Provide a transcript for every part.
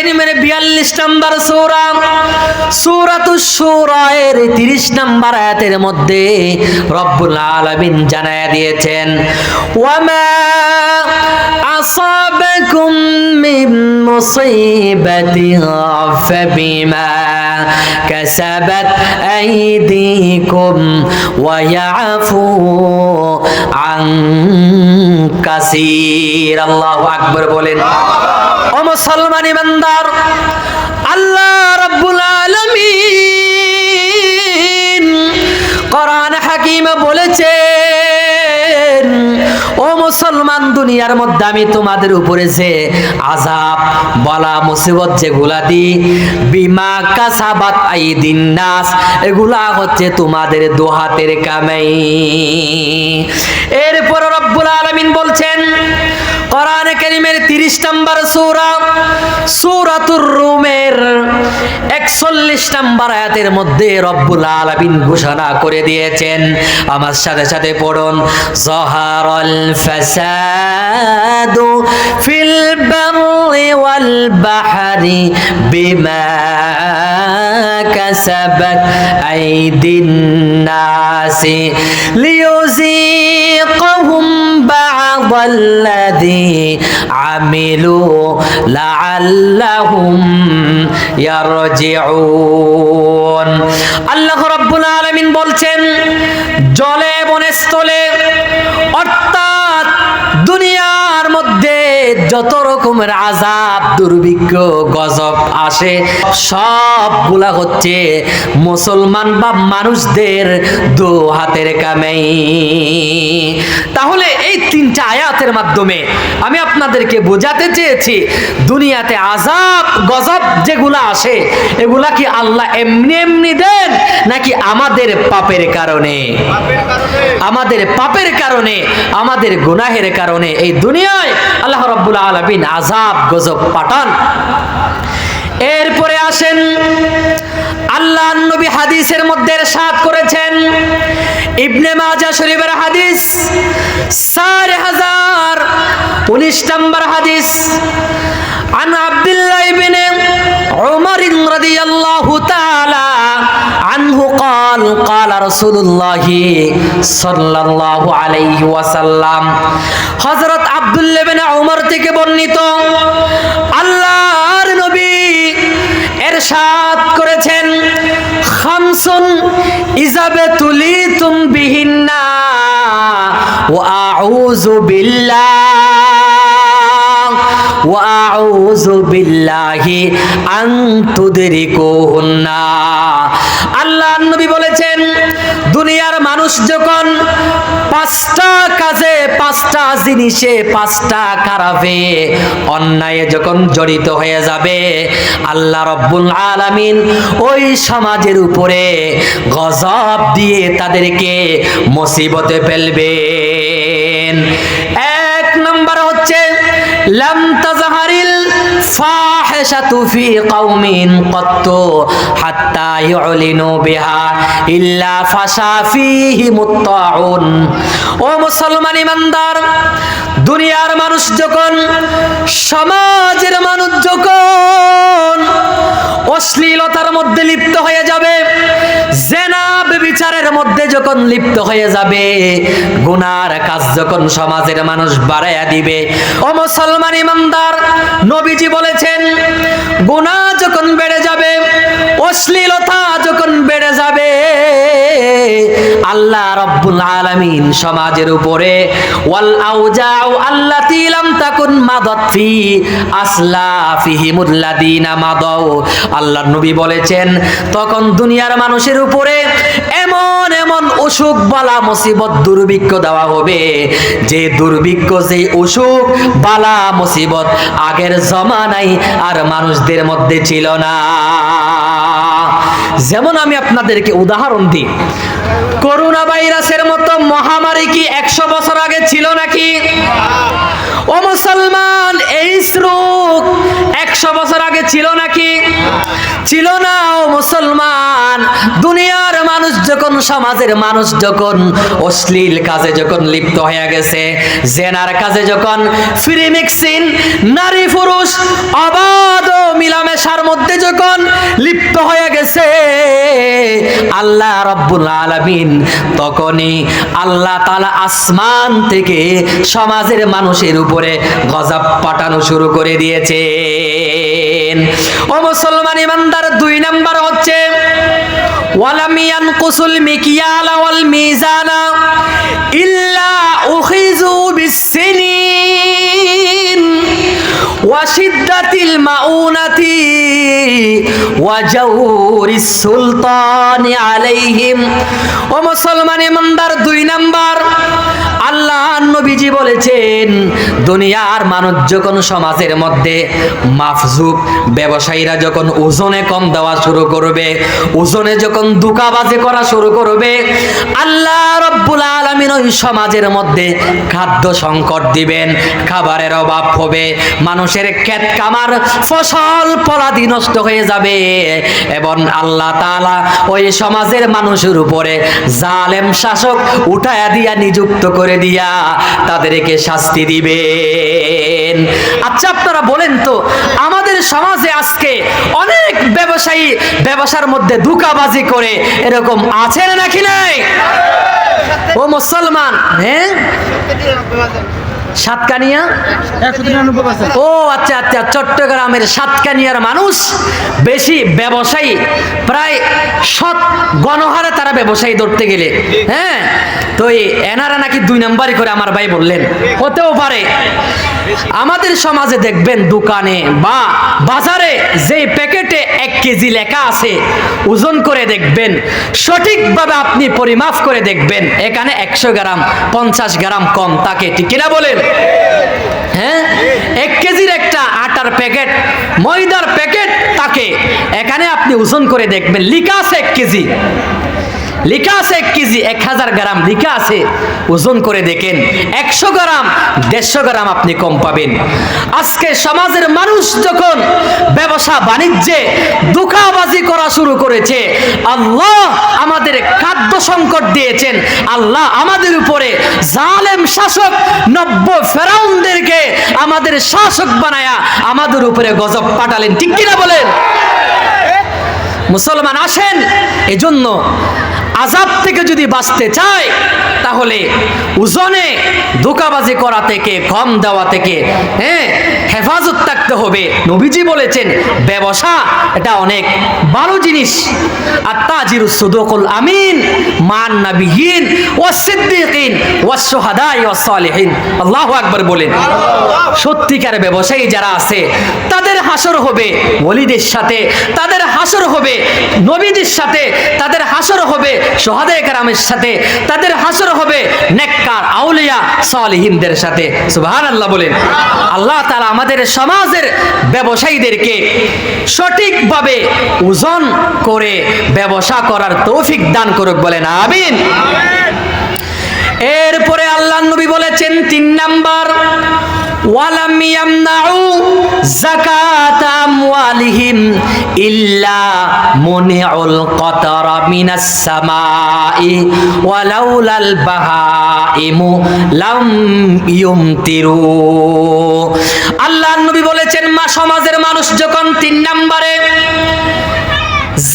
কারীমের 42 নম্বর সূরা সূরাতুশ শূরা এর 30 নম্বর আয়াতের মধ্যে রব্বুল আলামিন জানায়া দিয়েছেন, ওয়ামা আসাবাকুম মিন মুসিবাতিন ফাবিমা কাসাবাত আইদিকুম ওয়া ইয়াফু আন কাসীর। আল্লাহু আকবার বলেন। ও মুসলমান ইমানদার, আল্লাহ রাব্বুল আলামিন কোরআন হাকিমে বলেছেন, ও মুসলমান, দুনিয়ার মধ্যে আমি তোমাদের উপরে যে আযাব বলা মুসিবত যেগুলা দি, বিমা কাসাবাত আইদিন নাস, এগুলা হচ্ছে তোমাদের দু হাতের কামাই। এরপর রব্বুল আলামিন বলছেন কোরআনে কারীমের 30 নম্বর সূরা সূরাতুর রুমের 41 নম্বর আয়াতের মধ্যে রব্বুল আলামিন ঘোষণা করে দিয়েছেন, আমার সাথে সাথে পড়ুন, যাহারাল ফাসাদু ফিল বাররি ওয়াল বাহরি বিমা কাসাবাত আইদিন নাসি লিয়ুযীকাহুম বা'দাল্লাযী আমিলু লাআল্লাহুম ইয়ারজিউন। আল্লাহ রাব্বুল আলামিন বলছেন, জলে বনস্থলে অর্থাৎ দুনিয়ার মধ্যে যত রকমের আযাব, দুর্ভিক্ষ, গজব আসে, সবগুলা হচ্ছে মুসলমান বা মানুষদের দু হাতের কামাই। তাহলে এই তিনটা আয়াতের মাধ্যমে আমি আপনাদেরকে বোঝাতে চেয়েছি, দুনিয়াতে আযাব গজব যেগুলা আসে এগুলা কি আল্লাহ এমনি এমনি দেন, নাকি আমাদের পাপের কারণে? আমাদের পাপের কারণে, আমাদের গুনাহের কারণে এই দুনিয়ায় আল্লাহ রাব্বুল আলামিন আযাব গজব পাঠান। এরপরে আসেন, আল্লাহর নবী হাদিসের মধ্যে ইরশাদ করেছেন, ইবনে মাজাহ শরীফের হাদিস 4019 নম্বর হাদিস, আন আব্দুল্লাহ ইবনে উমর রাদিয়াল্লাহু তাআলা আনহু قال قال رسول الله صلى الله عليه وسلم, হযরত আব্দুল্লাহ ইবনে উমর থেকে বর্ণিত, আল্লাহর নবী ইরশাদ করেছেন, খামসুন ইযাবাতুলিতুম বিহিন্না ওয়া আউযু বিল্লাহি আন তুদরিকুহুন্না। আল্লাহর নবী বলেছেন, দুনিয়ার মানুষ যখন পাঁচটা কাজে, পাঁচটা জিনিসে, পাঁচটা খারাপে, অন্যায়ে যখন জড়িত হয়ে যাবে, আল্লাহ রাব্বুল আলামিন ওই সমাজের উপরে গজব দিয়ে তাদেরকে মুসিবতে ফেলবেন। এক নম্বর হচ্ছে, লাম তাজহারিল ফাহিশাতু ফি কওমিন ক্বাত্তু হাত্তা ইউলিনু বিহা ইল্লা ফাশা ফীহিমুত তাউন। ও মুসলমান ইমানদার, দুনিয়ার মানুষ যখন, সমাজের মানুষ যখন অশ্লীলতার মধ্যে লিপ্ত হয়ে যাবে, জেনা ব্যভিচারের মধ্যে যখন লিপ্ত হয়ে যাবে, গুনার কাজ যখন সমাজের মানুষ বাড়াইয়া দিবে, ও মুসলমান ইমানদার, নবীজি বলেছেন, গুনাহ যখন বেড়ে যাবে, অশ্লীলতা যখন বেড়ে যাবে, আল্লাহ রাব্বুল আলামিন সমাজের উপরে ওয়াল আউজাউ আল্লাতী লাম তাকুন মাদাত ফি আসলাফিহিমুল্লাযীনা মাদাউ, আল্লাহর নবী বলেছেন, তখন দুনিয়ার মানুষের উপরে এমন এমন অসুখ বালা মুসিবত দুর্ভিক্ষ দেওয়া হবে, যে দুর্ভিক্ষ, যে অসুখ বালা মুসিবত আগের জমানায় আর মানুষদের মধ্যে ছিল না। যেমন আমি আপনাদেরকে উদাহরণ দিই, করোনা ভাইরাসের মতো মহামারী কি 100 বছর আগে ছিল নাকি? ও মুসলমান, এইডস রোগ 100 বছর আগে ছিল নাকি? ছিল না। ও মুসলমান, দুনিয়ার মানুষ যখন, সমাজের মানুষ যখন অশ্লীল কাজে যখন লিপ্ত হয়ে গেছে, জেনার কাজে যখন, ফ্রি মিক্সিং, নারী পুরুষ অবাধ মিলা গেছে আল্লাহ রাব্বুল আলামিন, তখনই আল্লাহ তাআলা আসমান থেকে সমাজের মানুষের উপরে গজব পাঠানো শুরু করে দিয়েছেন। ও মুসলমান ইমানদার, 2 নাম্বার হচ্ছে ওয়ালাম ইয়ানকুসুল মিকিয়ালা ওয়াল মিজানা ইল্লা উখিযু বিসসিনিন ওয়া শিদ্দাতিল মাউনাতি ওয়া জাওরিস সুলতানি আলাইহিম। ও মুসলমান ইমানদার, 2 নাম্বার আল্লাহ নবীজি বলেছেন, দুনিয়ার মানুষ যখন সমাজের মধ্যে মাফজুব ব্যবসায়ীরা যখন ওজনে কম দেওয়া শুরু করবে, ওজনে যখন ধোঁকাবাজি করা শুরু করবে, আল্লাহ রাব্বুল আলামিন ওই সমাজের মধ্যে খাদ্য সংকট দিবেন, খাবারের অভাব হবে, মানুষের ক্ষেত কামার ফসল ফলাদি নষ্ট হয়ে যাবে এবং আল্লাহ তাআলা ওই সমাজের মানুষের উপরে জালেম শাসক উঠায়া দিয়া নিযুক্ত করে দিয়া তাদেরকে শাস্তি দিবেন। আচ্ছা আপনারা বলেন তো, আমাদের সমাজে আজকে অনেক ব্যবসায়ী ব্যবসার মধ্যে ধোঁকাবাজি করে এরকম আছে নাকি নাই? ও মুসলমান, হ্যাঁ সাতকানিয়া 193%। ও আচ্ছা আচ্ছা, চট্টগ্রামের সাতকানিয়ার মানুষ বেশি ব্যবসায়ী, প্রায় গণহারে তারা ব্যবসায়ী ধরতে গেলে। হ্যাঁ, তো এনারা নাকি 2 নাম্বারই করে আমার ভাই বললেন, হতেও পারে। আমাদের সমাজে দেখবেন দোকানে বা বাজারে যে প্যাকেটে 1 কেজি লেখা আছে, ওজন করে দেখবেন, সঠিকভাবে আপনি পরিমাপ করে দেখবেন এখানে 100 গ্রাম 50 গ্রাম কম থাকে, ঠিক কিনা বলেন? হ্যাঁ, 1 কেজির একটা আটার প্যাকেট, ময়দার প্যাকেট থাকে, এখানে আপনি ওজন করে দেখবেন লেখা আছে 1 কেজি, লেখা আছে 1 কেজি 1000 গ্রাম লেখা আছে, ওজন করে দেখেন 100 গ্রাম 150 গ্রাম আপনি কম পাবেন। আজকে সমাজের মানুষ যখন ব্যবসা বাণিজ্যে ধোঁকাবাজি করা শুরু করেছে, আল্লাহ আমাদের খাদ্য সংকট দিয়েছেন, আল্লাহ আমাদের উপরে জালেম শাসক 90 ফেরাউনদেরকে আমাদের শাসক বানায়া আমাদের উপরে গজব পাঠালেন, ঠিক কিনা বলেন? মুসলমান আসেন, এজন্য আযাব থেকে যদি বাঁচতে চায় তাহলে ওজনে ধোঁকাবাজি করা থেকে, কম দেওয়া থেকে হেফাজত থাকতে হবে। নবীজি বলেছেন ব্যবসা এটা অনেক ভালো জিনিস। আত-তাজিরুস সুদুকুল আমিন মান নাবিয়িন ওয়াস সিদ্দিকিন ওয়াস শুহাদাই ওয়াস সালিহিন। আল্লাহু আকবার বলেন। সত্যিকার ব্যবসায়ী যারা আছে তাদের হাসর হবে ওলিদের সাথে, তাদের হাসর হবে নবীদের সাথে, তাদের হাসর হবে শুহাদায়ে কেরামের সাথে, তাদের হাসর হবে নেককার আউলিয়া সালিহিনদের সাথে। সুবহানাল্লাহ বলেন। আল্লাহ তাআলা আমাদের সমাজের ব্যবসায়ীদেরকে সঠিকভাবে ওজন করে ব্যবসা করার তৌফিক দান করুক, বলেন আমিন। এরপরে আল্লাহর নবী বলেছেন 3 নাম্বার, ওয়ালাম ইয়ামনাউ যাকাতা আমওয়ালিহিম ইল্লা মুনিউল কাতারা মিনাস সামাই ওয়ালাউলাল বাহাইমু লাম ইউমতিরু। আল্লাহর নবী বলেছেন সমাজের মানুষ যখন 3 নম্বরে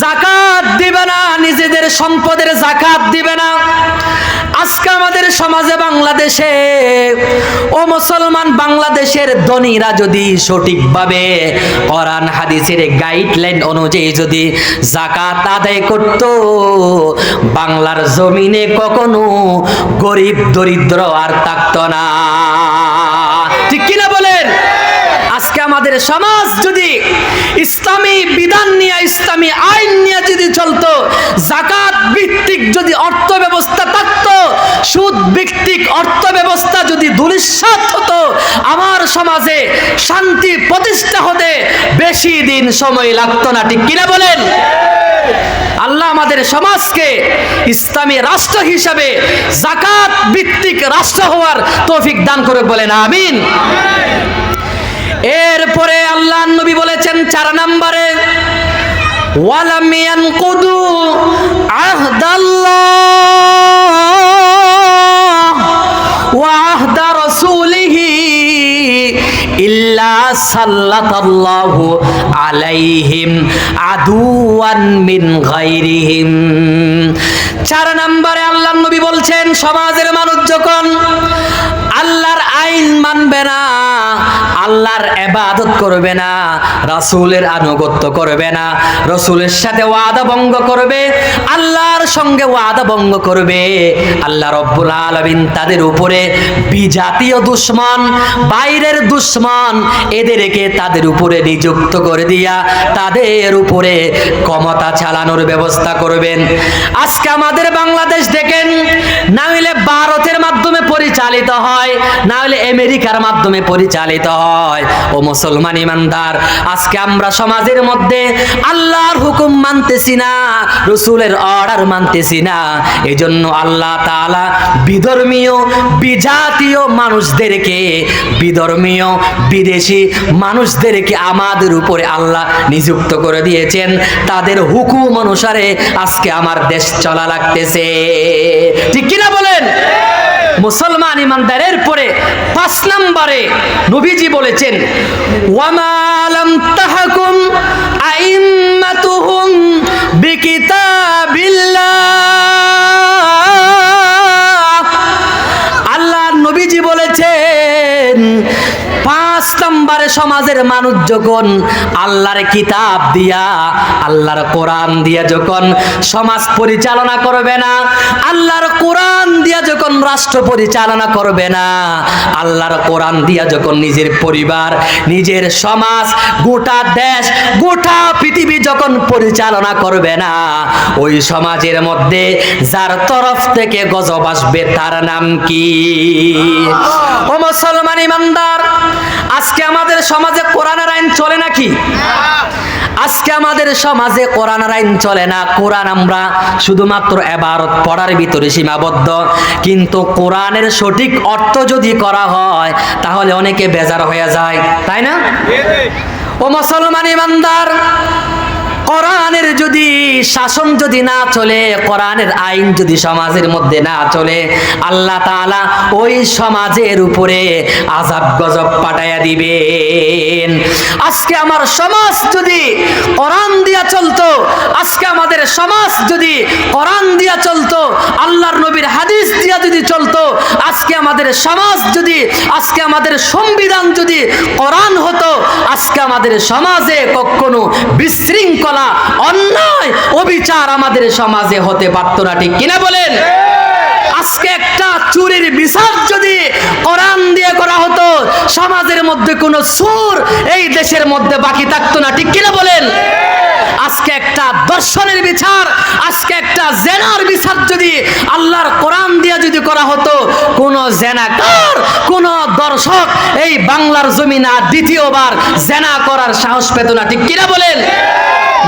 যাকাত দিবে না, নিজেদের সম্পদের যাকাত দিবে না। আজকে আমাদের সমাজে বাংলাদেশে, ও মুসলমান, বাংলাদেশের ধনীরা যদি সঠিকভাবে কোরআন হাদিসের গাইডলাইন অনুযায়ী যদি যাকাত আদায় করত, বাংলার জমিনে কখনো গরিব দরিদ্র আর থাকতো না, ঠিক কিনা বলেন? আজকে আমাদের সমাজ যদি ইসলামী বিধান নিয়ে, ইসলামী আইন নিয়ে যদি চলতো, যাকাত ভিত্তিক যদি অর্থ ব্যবস্থা থাকতো, সুদ ভিত্তিক অর্থ ব্যবস্থা যদি ধূলিসাৎ হতো, আমার সমাজে শান্তি প্রতিষ্ঠা হতে বেশি দিন সময় লাগতো না, ঠিক কিনা বলেন? আল্লাহ আমাদের সমাজকে ইসলামী রাষ্ট্র হিসাবে যাকাত ভিত্তিক রাষ্ট্র হওয়ার তৌফিক দান করে, বলেন আমিন। এরপরে আল্লাহর নবী বলেছেন 4 নম্বরে, ওয়ালাম ইয়ানকুদু আহদাল্লাহ ওয়া আহদা রাসূলিহি ইল্লা সাল্লাতাল্লাহু আলাইহিম আদুওয়ান মিন গায়রিহিম। 4 নম্বরে আল্লাহর নবী বলছেন, সমাজের মানুষ যখন আল্লাহর আইন মানবে না, আল্লাহর ইবাদত করবে না, রাসূলের আনুগত্য করবে না, রাসূলের সাথে ওয়াদা ভঙ্গ করবে, আল্লাহর সঙ্গে ওয়াদা ভঙ্গ করবে, আল্লাহ রাব্বুল আলামিন তাদের উপরে বিজাতীয় দুশমন, বাইরের দুশমন, এদেরকে তাদের উপরে নিযুক্ত করে দিয়া তাদের উপরে ক্ষমতা চালানোর ব্যবস্থা করবেন। আজকে আমাদের বাংলাদেশ দেখেন, না হইলে ভারতের মাধ্যমে পরিচালিত হয়, না হলে আমেরিকার মাধ্যমে পরিচালিত হয়। ও মুসলমান ইমানদার, আজকে আমরা সমাজের মধ্যে আল্লাহর হুকুম মানতেছি না, রাসূলের অর্ডার মানতেছি না। এজন্য আল্লাহ তাআলা বিধর্মীয় বিজাতীয় মানুষদেরকে, বিধর্মীয় বিদেশি মানুষদেরকে আমাদের উপরে আল্লাহ নিযুক্ত করে দিয়েছেন। তাদের হুকুম অনুসারে আজকে আমার দেশ চলা লাগতেছে, ঠিক কিনা বলেন? মুসলমান ইমানদারের পরে 5 নম্বরে নবীজি বলেছেন, ওয়ামা লাম তাহকুম আইম্মাতুহুম বিকিতাবিল্লাহ। আল্লাহ নবীজি বলেছেন, 5 নম্বরে সমাজের মানুষ যখন আল্লাহর কিতাব দিয়া, আল্লাহর কোরআন দিয়া যখন সমাজ পরিচালনা করবে না, আল্লাহর কোরআন দিয়া যখন রাষ্ট্র পরিচালনা করবে না, আল্লাহর কোরআন দিয়া যখন নিজের পরিবার, নিজের সমাজ, গোটা দেশ, গোটা পৃথিবী যখন পরিচালনা করবে না, ওই সমাজের মধ্যে যার তরফ থেকে গজব আসবে তার নাম কি? ও মুসলমান ইমানদার, আজকে আমাদের সমাজে কোরআনের আইন চলে নাকি? আজকে আমাদের সমাজে কোরআনের আইন চলে না। কোরআন আমরা শুধুমাত্র ইবারত পড়ার ভিতরে সীমাবদ্ধ, কিন্তু কোরআনের সঠিক অর্থ যদি করা হয় তাহলে অনেকে বেজার হয়ে যায়, তাই না? ও মুসলমান ইমানদার, কোরআনের যদি শাসন যদি না চলে, কোরআনের আইন যদি সমাজের মধ্যে না চলে, আল্লাহ তাআলা ওই সমাজের উপরে আযাব গজব পাঠাইয়া দিবেন। আজকে আমার সমাজ যদি কোরআন দিয়া চলতো, আজকে আমাদের সমাজ যদি কোরআন দিয়া চলতো, আল্লাহর নবীর হাদিস দিয়া যদি চলতো, আজকে আমাদের সমাজ যদি, আজকে আমাদের সংবিধান যদি কোরআন হতো, আজকে আমাদের সমাজে কখনো বিশৃঙ্খলা, অন্যায়, অবিচার আমাদের সমাজে হতে পারতো না, ঠিক কিনা বলেন? আজকে একটা চুরির বিচার যদি কোরআন দিয়ে করা হতো, সমাজের মধ্যে কোনো সুর এই দেশের মধ্যে বাকি থাকতো না, ঠিক কিনা বলেন? আজকে একটা দর্শনের বিচার, আজকে একটা জেনার বিচার যদি আল্লাহর কোরআন দিয়ে যদি করা হতো, কোন জেনাকার, কোন দর্শক এই বাংলার জমিনে দ্বিতীয়বার জেনা করার সাহস পেত না, ঠিক কিনা বলেন?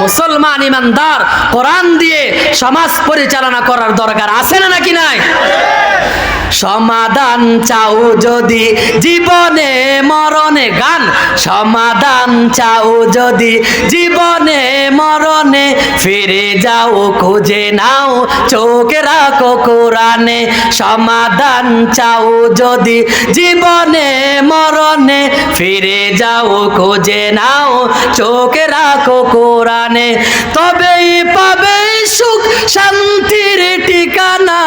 মুসলমান ইমানদার, কোরআন দিয়ে সমাজ পরিচালনা করার দরকার আছে না নাকি নাই? সমাধান চাও যদি জীবনে মরণে, গান, সমাধান চাও যদি জীবনে মরণে, ফিরে যাও খুঁজে নাও চোখ রাখো কোরআনে। সমাধান চাও যদি জীবনে মরণে, ফিরে যাও খুঁজে নাও চোখ রাখো কোরআনে, তবেই পাবে সুখ শান্তির ঠিকানা,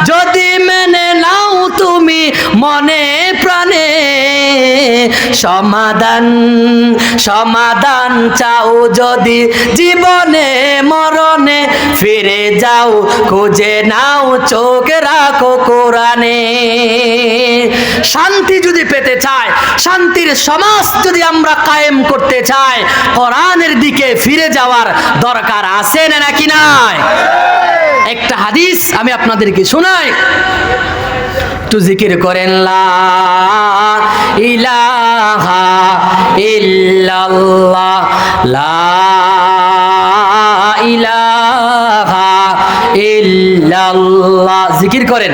যদি মেনে নাও তুমি মনে প্রাণে। সমাধান, সমাধান চাও যদি জীবনে মরণে, ফিরে যাও খুঁজে নাও চোখ রাখো কোরআনে। শান্তি যদি পেতে চাই, শান্তির সমাজ যদি আমরা কায়েম করতে চাই, কোরআনের দিকে ফিরে যাওয়ার দরকার আছে না নাকি নাই? একটা হাদিস আমি আপনাদেরকে শোনাই, একটু জিকির করেন, লা ইলাহা ইল্লাল্লাহ, লা ইলাহা ইল্লাল্লাহ, জিকির করেন।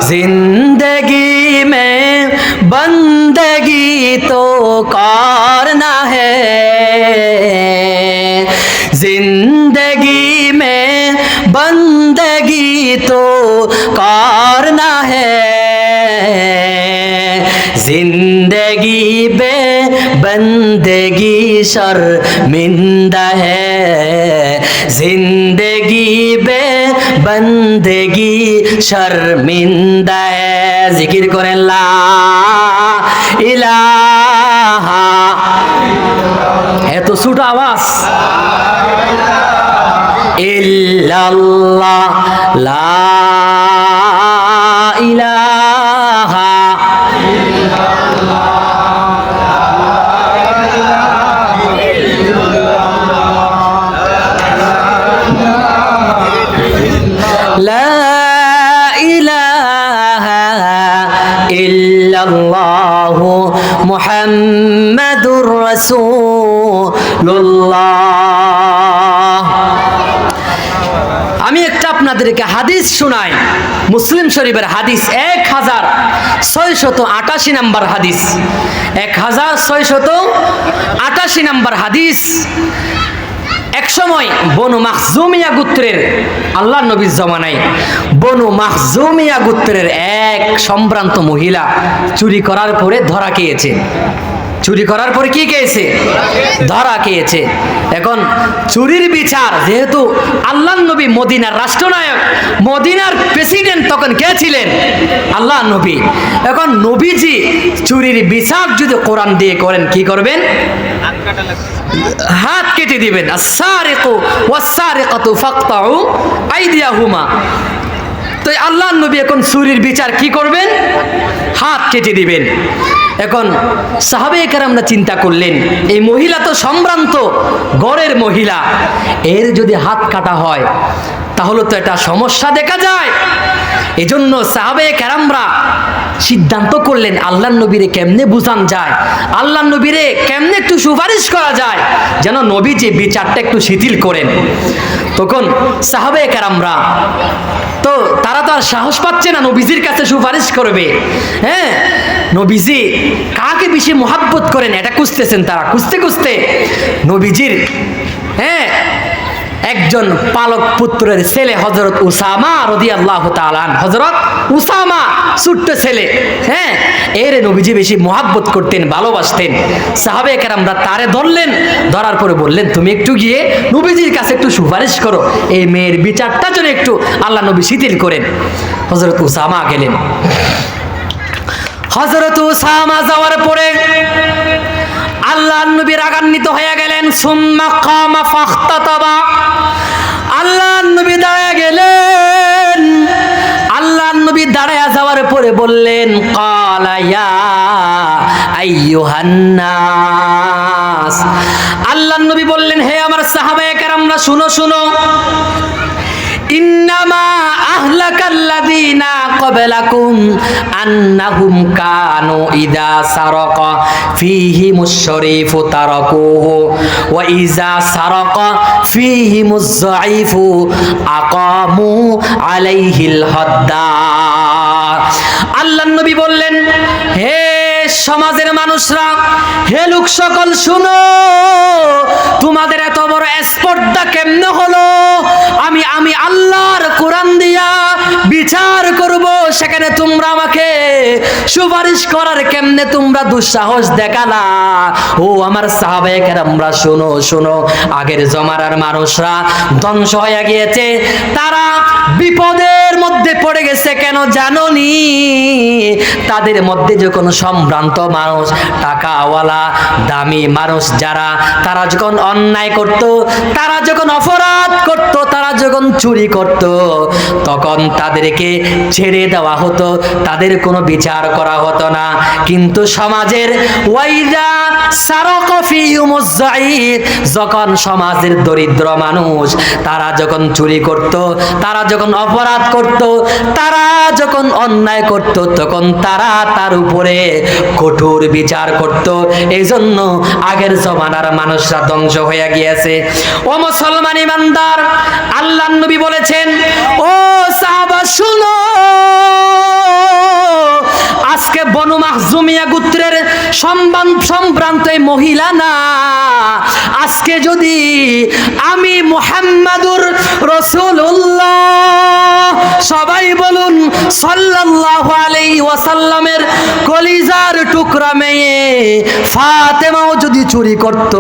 जिंदगी में बंदगी तो करना है, जिंदगी में तो करना है, जिंदगी बे बंदगी शर्मिंदा है, जिंदगी बे बंदगी शर्मिंदा है। जिकिर करें ला इलाहा, এত ছোট আওয়াজ, ইল্লাল্লাহ লা ইলাহা লা ইলাহা ইল্লাল্লাহু মুহাম্মাদুর রাসূলুল্লাহ। আমি একটা আপনাদেরকে হাদিস শোনাই, মুসলিম শরীফের হাদিস 1688 নম্বর হাদিস, 1688 নম্বর হাদিস। এক সময় বনু মাখজুমিয়া গোত্রের, আল্লাহর নবীর জামানায় বনু মাখজুমিয়া গোত্রের এক সম্ভ্রান্ত মহিলা চুরি করার পরে ধরা খেয়েছে। চুরি করার পরে কি খেয়েছে? ধরা খেয়েছে। এখন চুরির বিচার, যেহেতু আল্লাহর নবী মদিনার রাষ্ট্রনায়ক, মদিনার প্রেসিডেন্ট তখন কে ছিলেন? আল্লাহর নবী। এখন নবীজি চুরির বিচার যদি কোরআন দিয়ে করেন, কি করবেন? হাত কেটে দিবেন। আস-সারিকু ওয়াস-সারিকাতু ফাকতাউ আইদিয়াহুমা। তো আল্লাহর নবী এখন চুরির বিচার কি করবেন? হাত কেটে দিবেন। এখন সাহাবায়ে কেরামরা চিন্তা করলেন, এই মহিলা তো সম্ভ্রান্ত গড়ের মহিলা, এর যদি হাত কাটা হয় তাহলে তো এটা সমস্যা দেখা যায়। এজন্য সাহাবায়ে কেরামরা সিদ্ধান্ত করলেন, আল্লাহর নবীরে কেমনে বুঝান যায়, আল্লাহর নবীরে কেমনে একটু সুপারিশ করা যায়, যেন নবী যে বিচারটা একটু শিথিল করেন। তখন সাহাবায়ে কেরামরা তো তারা তো আর সাহস পাচ্ছে না নবীজির কাছে সুপারিশ করবে। হ্যাঁ, নবীজি কাকে বেশি মহাব্বত করেন এটা খুঁজতেছেন তারা। খুঁজতে খুঁজতে নবীজির একজন পালক পুত্রের ছেলে হযরত উসামা রাদিয়াল্লাহু তাআলা, হযরত উসামা ছোট্ট ছেলে, এর নবীজি বেশি মহাব্বত করতেন, ভালোবাসতেন। সাহাবায়ে কেরামরা তারে ধরলেন, ধরার পরে বললেন, তুমি একটু গিয়ে নবীজির কাছে একটু সুপারিশ করো, এই মেয়ের বিচারটা যেন একটু আল্লাহ নবী শিথিল করেন। হযরত উসামা গেলেন। হযরত উসামা যাওয়ার পরে আল্লাহর নবী রাগান্বিত হয়ে গেলেন। সুম্মা কামা ফাখতাতাবা, আল্লাহর নবী দাঁড়ায় গেলেন। আল্লাহর নবী দাঁড়ায় যাওয়ার পরে বললেন, ক্বালা ইয়া আইয়ুহান নাস, আল্লাহর নবী বললেন, হে আমার সাহাবায়ে কেরামরা শুনো শুনো, ইন্নামা আহলাকাল্লাযীনা ক্বাবলাকুম আন্নাহুম কানু ইযা সারাকা ফীহিমুশ শরীফু তারাকুহু ওয়া ইযা সারাকা ফীহিমুজ যায়ীফু আকামু আলাইহিল হাদ্দা। আল্লাহর নবী বললেন, হে সমাজের মানুষরা, হে লোক সকল শুনো, তোমাদের এত বড় স্পর্ধা কেমনে হলো? আমি আল্লাহর কোরআন দিয়া বিচার করব, সেখানে তোমরা আমাকে সুপারিশ করার কেমনে তোমরা দুঃসাহস দেখালা? ও আমার সাহাবায়ে কেরামরা শুনো শুনো, আগের জমানার মানুষরা ধ্বংস হয়ে গিয়েছে, তারা বিপদের মধ্যে পড়ে গেছে। কেন জানোনি? তাদের মধ্যে যখন সম্ভ্রান্ত মানুষ, টাকাওয়ালা দামি মানুষ যারা, তারা যখন অন্যায় করত, তারা যখন অপরাধ করত, তারা যখন চুরি করত, তখন তাদেরকে ছেড়ে দেওয়া হতো, তাদের কোনো বিচার করা হতো না। কিন্তু সমাজের ওয়াইদা সারাকা ফীহিমুজ যায়ীফ, যখন সমাজের দরিদ্র মানুষ তারা যখন চুরি করত, তারা যখন অপরাধ করত, তারা যখন অন্যায় করত, তখন তারা তার উপরে কঠোর বিচার করত। এই জন্য আগের জমানার মানুষরা ধ্বংস হয়ে গিয়েছে। ও মুসলমান ইমানদার, আল্লাহর নবী বলেছেন, ও সাহাবা শুনো, আজকে বনু মাখজুমিয়া গোত্রের সম্ভ্রান্ত মহিলা না, আজকে যদি আমি মুহাম্মাদুর রাসূলুল্লাহ সাল্লাল্লাহু আলাইহি ওয়াসাল্লামের কলিজার টুকরা মেয়ে ফাতেমাও যদি চুরি করত,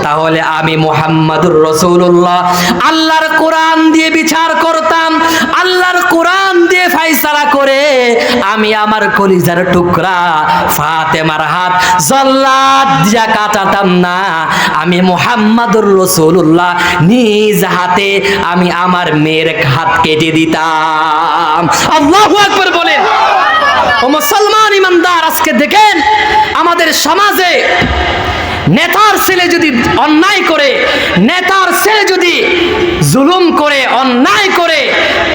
তাহলে আমি মুহাম্মাদুর রাসূলুল্লাহ আল্লাহর কোরআন দিয়ে বিচার করতাম, আল্লাহর কোরআন দিয়ে ফয়সালা করে আমি আমার কলিজার টুকরা ফাতেমার হাত জল্লাদ দিয়া কাটাতাম না, আমি মুহাম্মাদুর রাসূলুল্লাহ নিজ হাতে আমি আমার মেয়ের হাত কেটে দিতাম। আল্লাহু আকবার বলেন। ও মুসলমান ইমানদার, আজকে দেখেন আমাদের সমাজে নেতার ছেলে যদি অন্যায় করে, নেতার ছেলে যদি জুলুম করে, অন্যায় করে,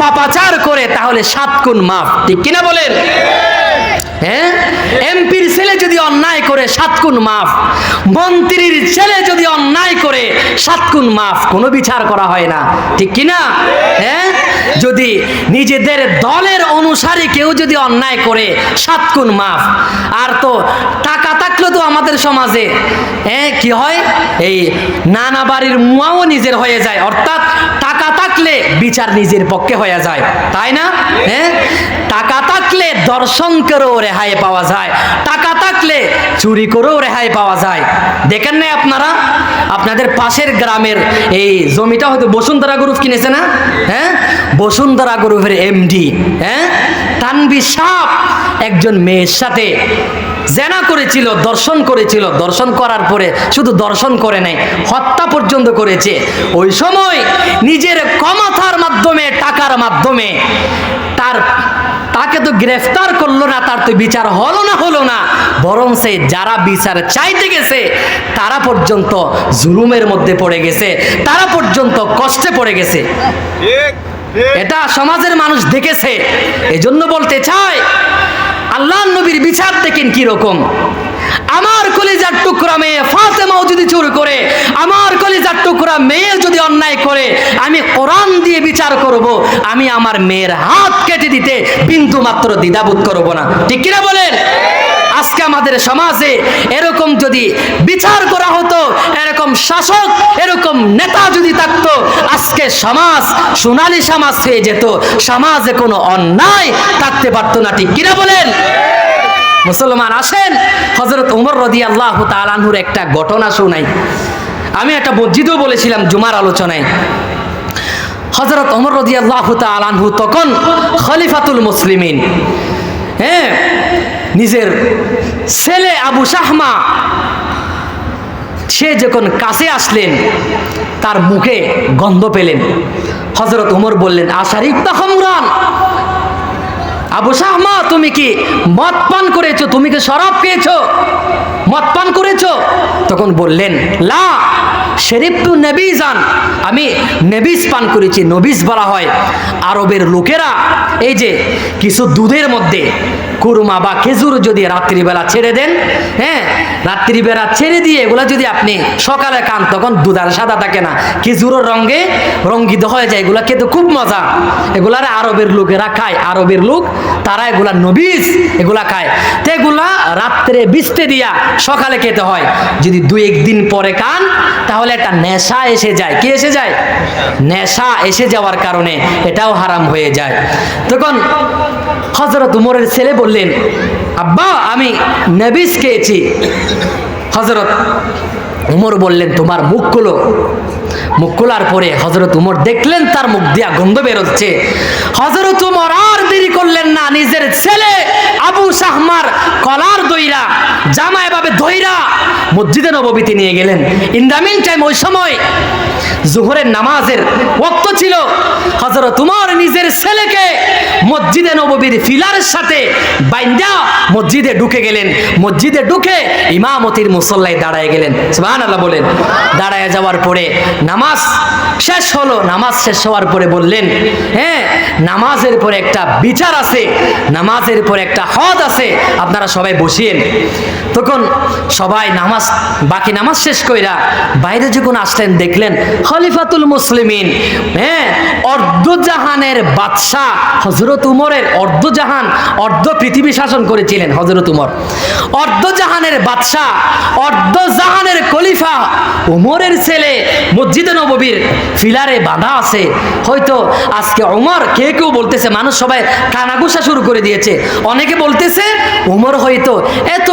পাপাচার করে, তাহলে 7 গুণ মাফ, ঠিক কিনা বলেন? হ্যাঁ, এমপির ছেলে যদি অন্যায় করে 7 গুণ মাফ, মন্ত্রীর ছেলে যদি অন্যায় করে 7 গুণ মাফ, কোনো বিচার করা হয় না, ঠিক কিনা? হ্যাঁ, যদি নিজেদের দলের অনুসারী কেউ যদি অন্যায় করে 7 গুণ মাফ। আর তো টাকা থাকলে তো আমাদের সমাজে কি হয়, এই নানা বাড়ির মুয়াও নিজের হয়ে যায়, অর্থাৎ টাকা থাকলে বিচার নিজের পক্ষে হয়ে যায়, তাই না? হ্যাঁ, টাকা থাকলে দর্শন করেও রেহাই পাওয়া যায়, টাকা থাকলে চুরি করেও রেহাই পাওয়া যায়। দেখেন না আপনারা, আপনাদের পাশের গ্রামের এই জমিটা হয়তো বসুন্ধরা গ্রুপ কিনেছে না? হ্যাঁ, বসুন্ধরা গ্রুপের এমডি তানভীর সাহেব একজন মেয়ের সাথে জেনা করেছিল, দর্শন করেছিল, দর্শন করার পরে শুধু দর্শন করে নাই, হত্যা পর্যন্ত করেছে। ওই সময় নিজের ক্ষমতার মাধ্যমে, টাকার মাধ্যমে তাকে তো গ্রেফতার করলো না, তার তো বিচার হলো না, বরং সে যারা বিচার চাইতে গেছে তারা পর্যন্ত জুলুমের মধ্যে পড়ে গেছে, তারা পর্যন্ত কষ্টে পড়ে গেছে। এটা সমাজের মানুষ দেখেছে। এজন্য বলতে চাই, আল্লাহর নবীর বিচার দেখেন কি রকম। আমার কলিজার টুকরা মেয়ে ফাতেমাও যদি চুরি করে, আমার কলিজার টুকরা মেয়ে যদি অন্যায় করে, আমি কোরআন দিয়ে বিচার করব, আমি আমার মেয়ের হাত কেটে দিতে বিন্দু মাত্র দ্বিধাবোধ করব না, ঠিক কিনা বলেন? আজকে আমাদের সমাজে এরকম যদি বিচার করা হতো, এরকম শাসক, এরকম নেতা যদি থাকতো, আজকে সমাজ সোনালী সমাজ হয়ে যেত, সমাজে কোনো অন্যায় থাকতে পারতো না, ঠিক কিনা বলেন? মুসলমান, আসেন হযরত ওমর রাদিয়াল্লাহু তাআলা আনহুর একটা ঘটনা শোনাই। আমি একটা মসজিদেও বলেছিলাম জুমার আলোচনায়, হযরত ওমর রাদিয়াল্লাহু তাআলা আনহু তখন খলিফাতুল মুসলিমিন। হ্যাঁ, নিজের ছেলে আবু শাহমা সে যখন কাছে আসলেন, তার মুখে গন্ধ পেলেন। হযরত ওমর বললেন, আশারিকতা হামরান, আবু শাহমা তুমি কি মদ পান করেছো? তুমি কি শরাব খেয়েছো? মদ পান করেছো? তখন বললেন, লা শরীবতু নবীজান, আমি নবীজ পান করেছি। নবীজ বলা হয় আরবের লোকেরা এই যে কিছু দুধের মধ্যে কুরমা বা খেজুর যদি রাত্রিবেলা ছেড়ে দেন, হ্যাঁ, রাত্রিবেলা ছেড়ে দিয়ে এগুলা যদি আপনি সকালে খান, তখন দুধ আর সাদা থাকে না, খেজুরের রঙে রঙ্গিত হয়ে যায়। এগুলা খেতে খুব মজা, এগুলার আরবের লোকেরা খায়, আরবের লোক তারা এগুলা নবীজ এগুলা খায়। তো এগুলা রাত্রে বিছতে দিয়া সকালে খেতে হয়। যদি 2-1 দিন পরে খান তাহলে একটা নেশা এসে যায়। কি এসে যায়? নেশা এসে যাওয়ার কারণে এটাও হারাম হয়ে যায়। তখন হযরত উমরের ছেলে বললেন, আব্বা আমি নবীজ খেয়েছি। হযরত উমর বললেন, তোমার মুখ খুলো। মুখ খোলার পরে হযরত উমর দেখলেন তার মুখ দিয়া গন্ধ বেরোচ্ছে। হযরত উমর আর দেরি করলেন না, নিজের ছেলে আবু শাহমার কলার দইরা, জামা এভাবে ধইরা মসজিদে নববীতে নিয়ে গেলেন। ইন দ্য মিন টাইম ওই সময় জোহরের নামাজের ওয়াক্ত ছিল। হযরত উমর নিজের ছেলেকে মসজিদে নববীর ফিলারের সাথে বাইন্ধা মসজিদে ঢুকে গেলেন। মসজিদে ঢুকে ইমামতির মুসল্লায় দাঁড়ায় গেলেন। সুবহানাল্লাহ বলেন। দাঁড়ায় যাওয়ার পরে নামাজ শেষ হলো। নামাজ শেষ হওয়ার পরে বললেন, হ্যাঁ, নামাজের পরে একটা বিচার আছে, নামাজের পরে একটা হদ আছে, আপনারা সবাই বসিয়েন। তখন সবাই নামাজ, বাকি নামাজ শেষ কইরা বাইরে যখন আসলেন, দেখলেন খলিফাতুল মুসলিমিন, হ্যাঁ, অর্ধজাহানের বাদশাহ হযরত উমরের, অর্ধজাহান, অর্ধ পৃথিবী শাসন করেছিলেন হযরত উমর, অর্ধজাহানের বাদশাহ, অর্ধজাহানের খলিফা উমরের ছেলে মসজিদে নববীর ফিলারে বাঁধা আছে। হয়তো আজকে উমর কে কেউ কেউ বলতেছে, মানুষ সবাই কানাঘুষা শুরু করে দিয়েছে। অনেকে বলতেছে উমর হয়তো এত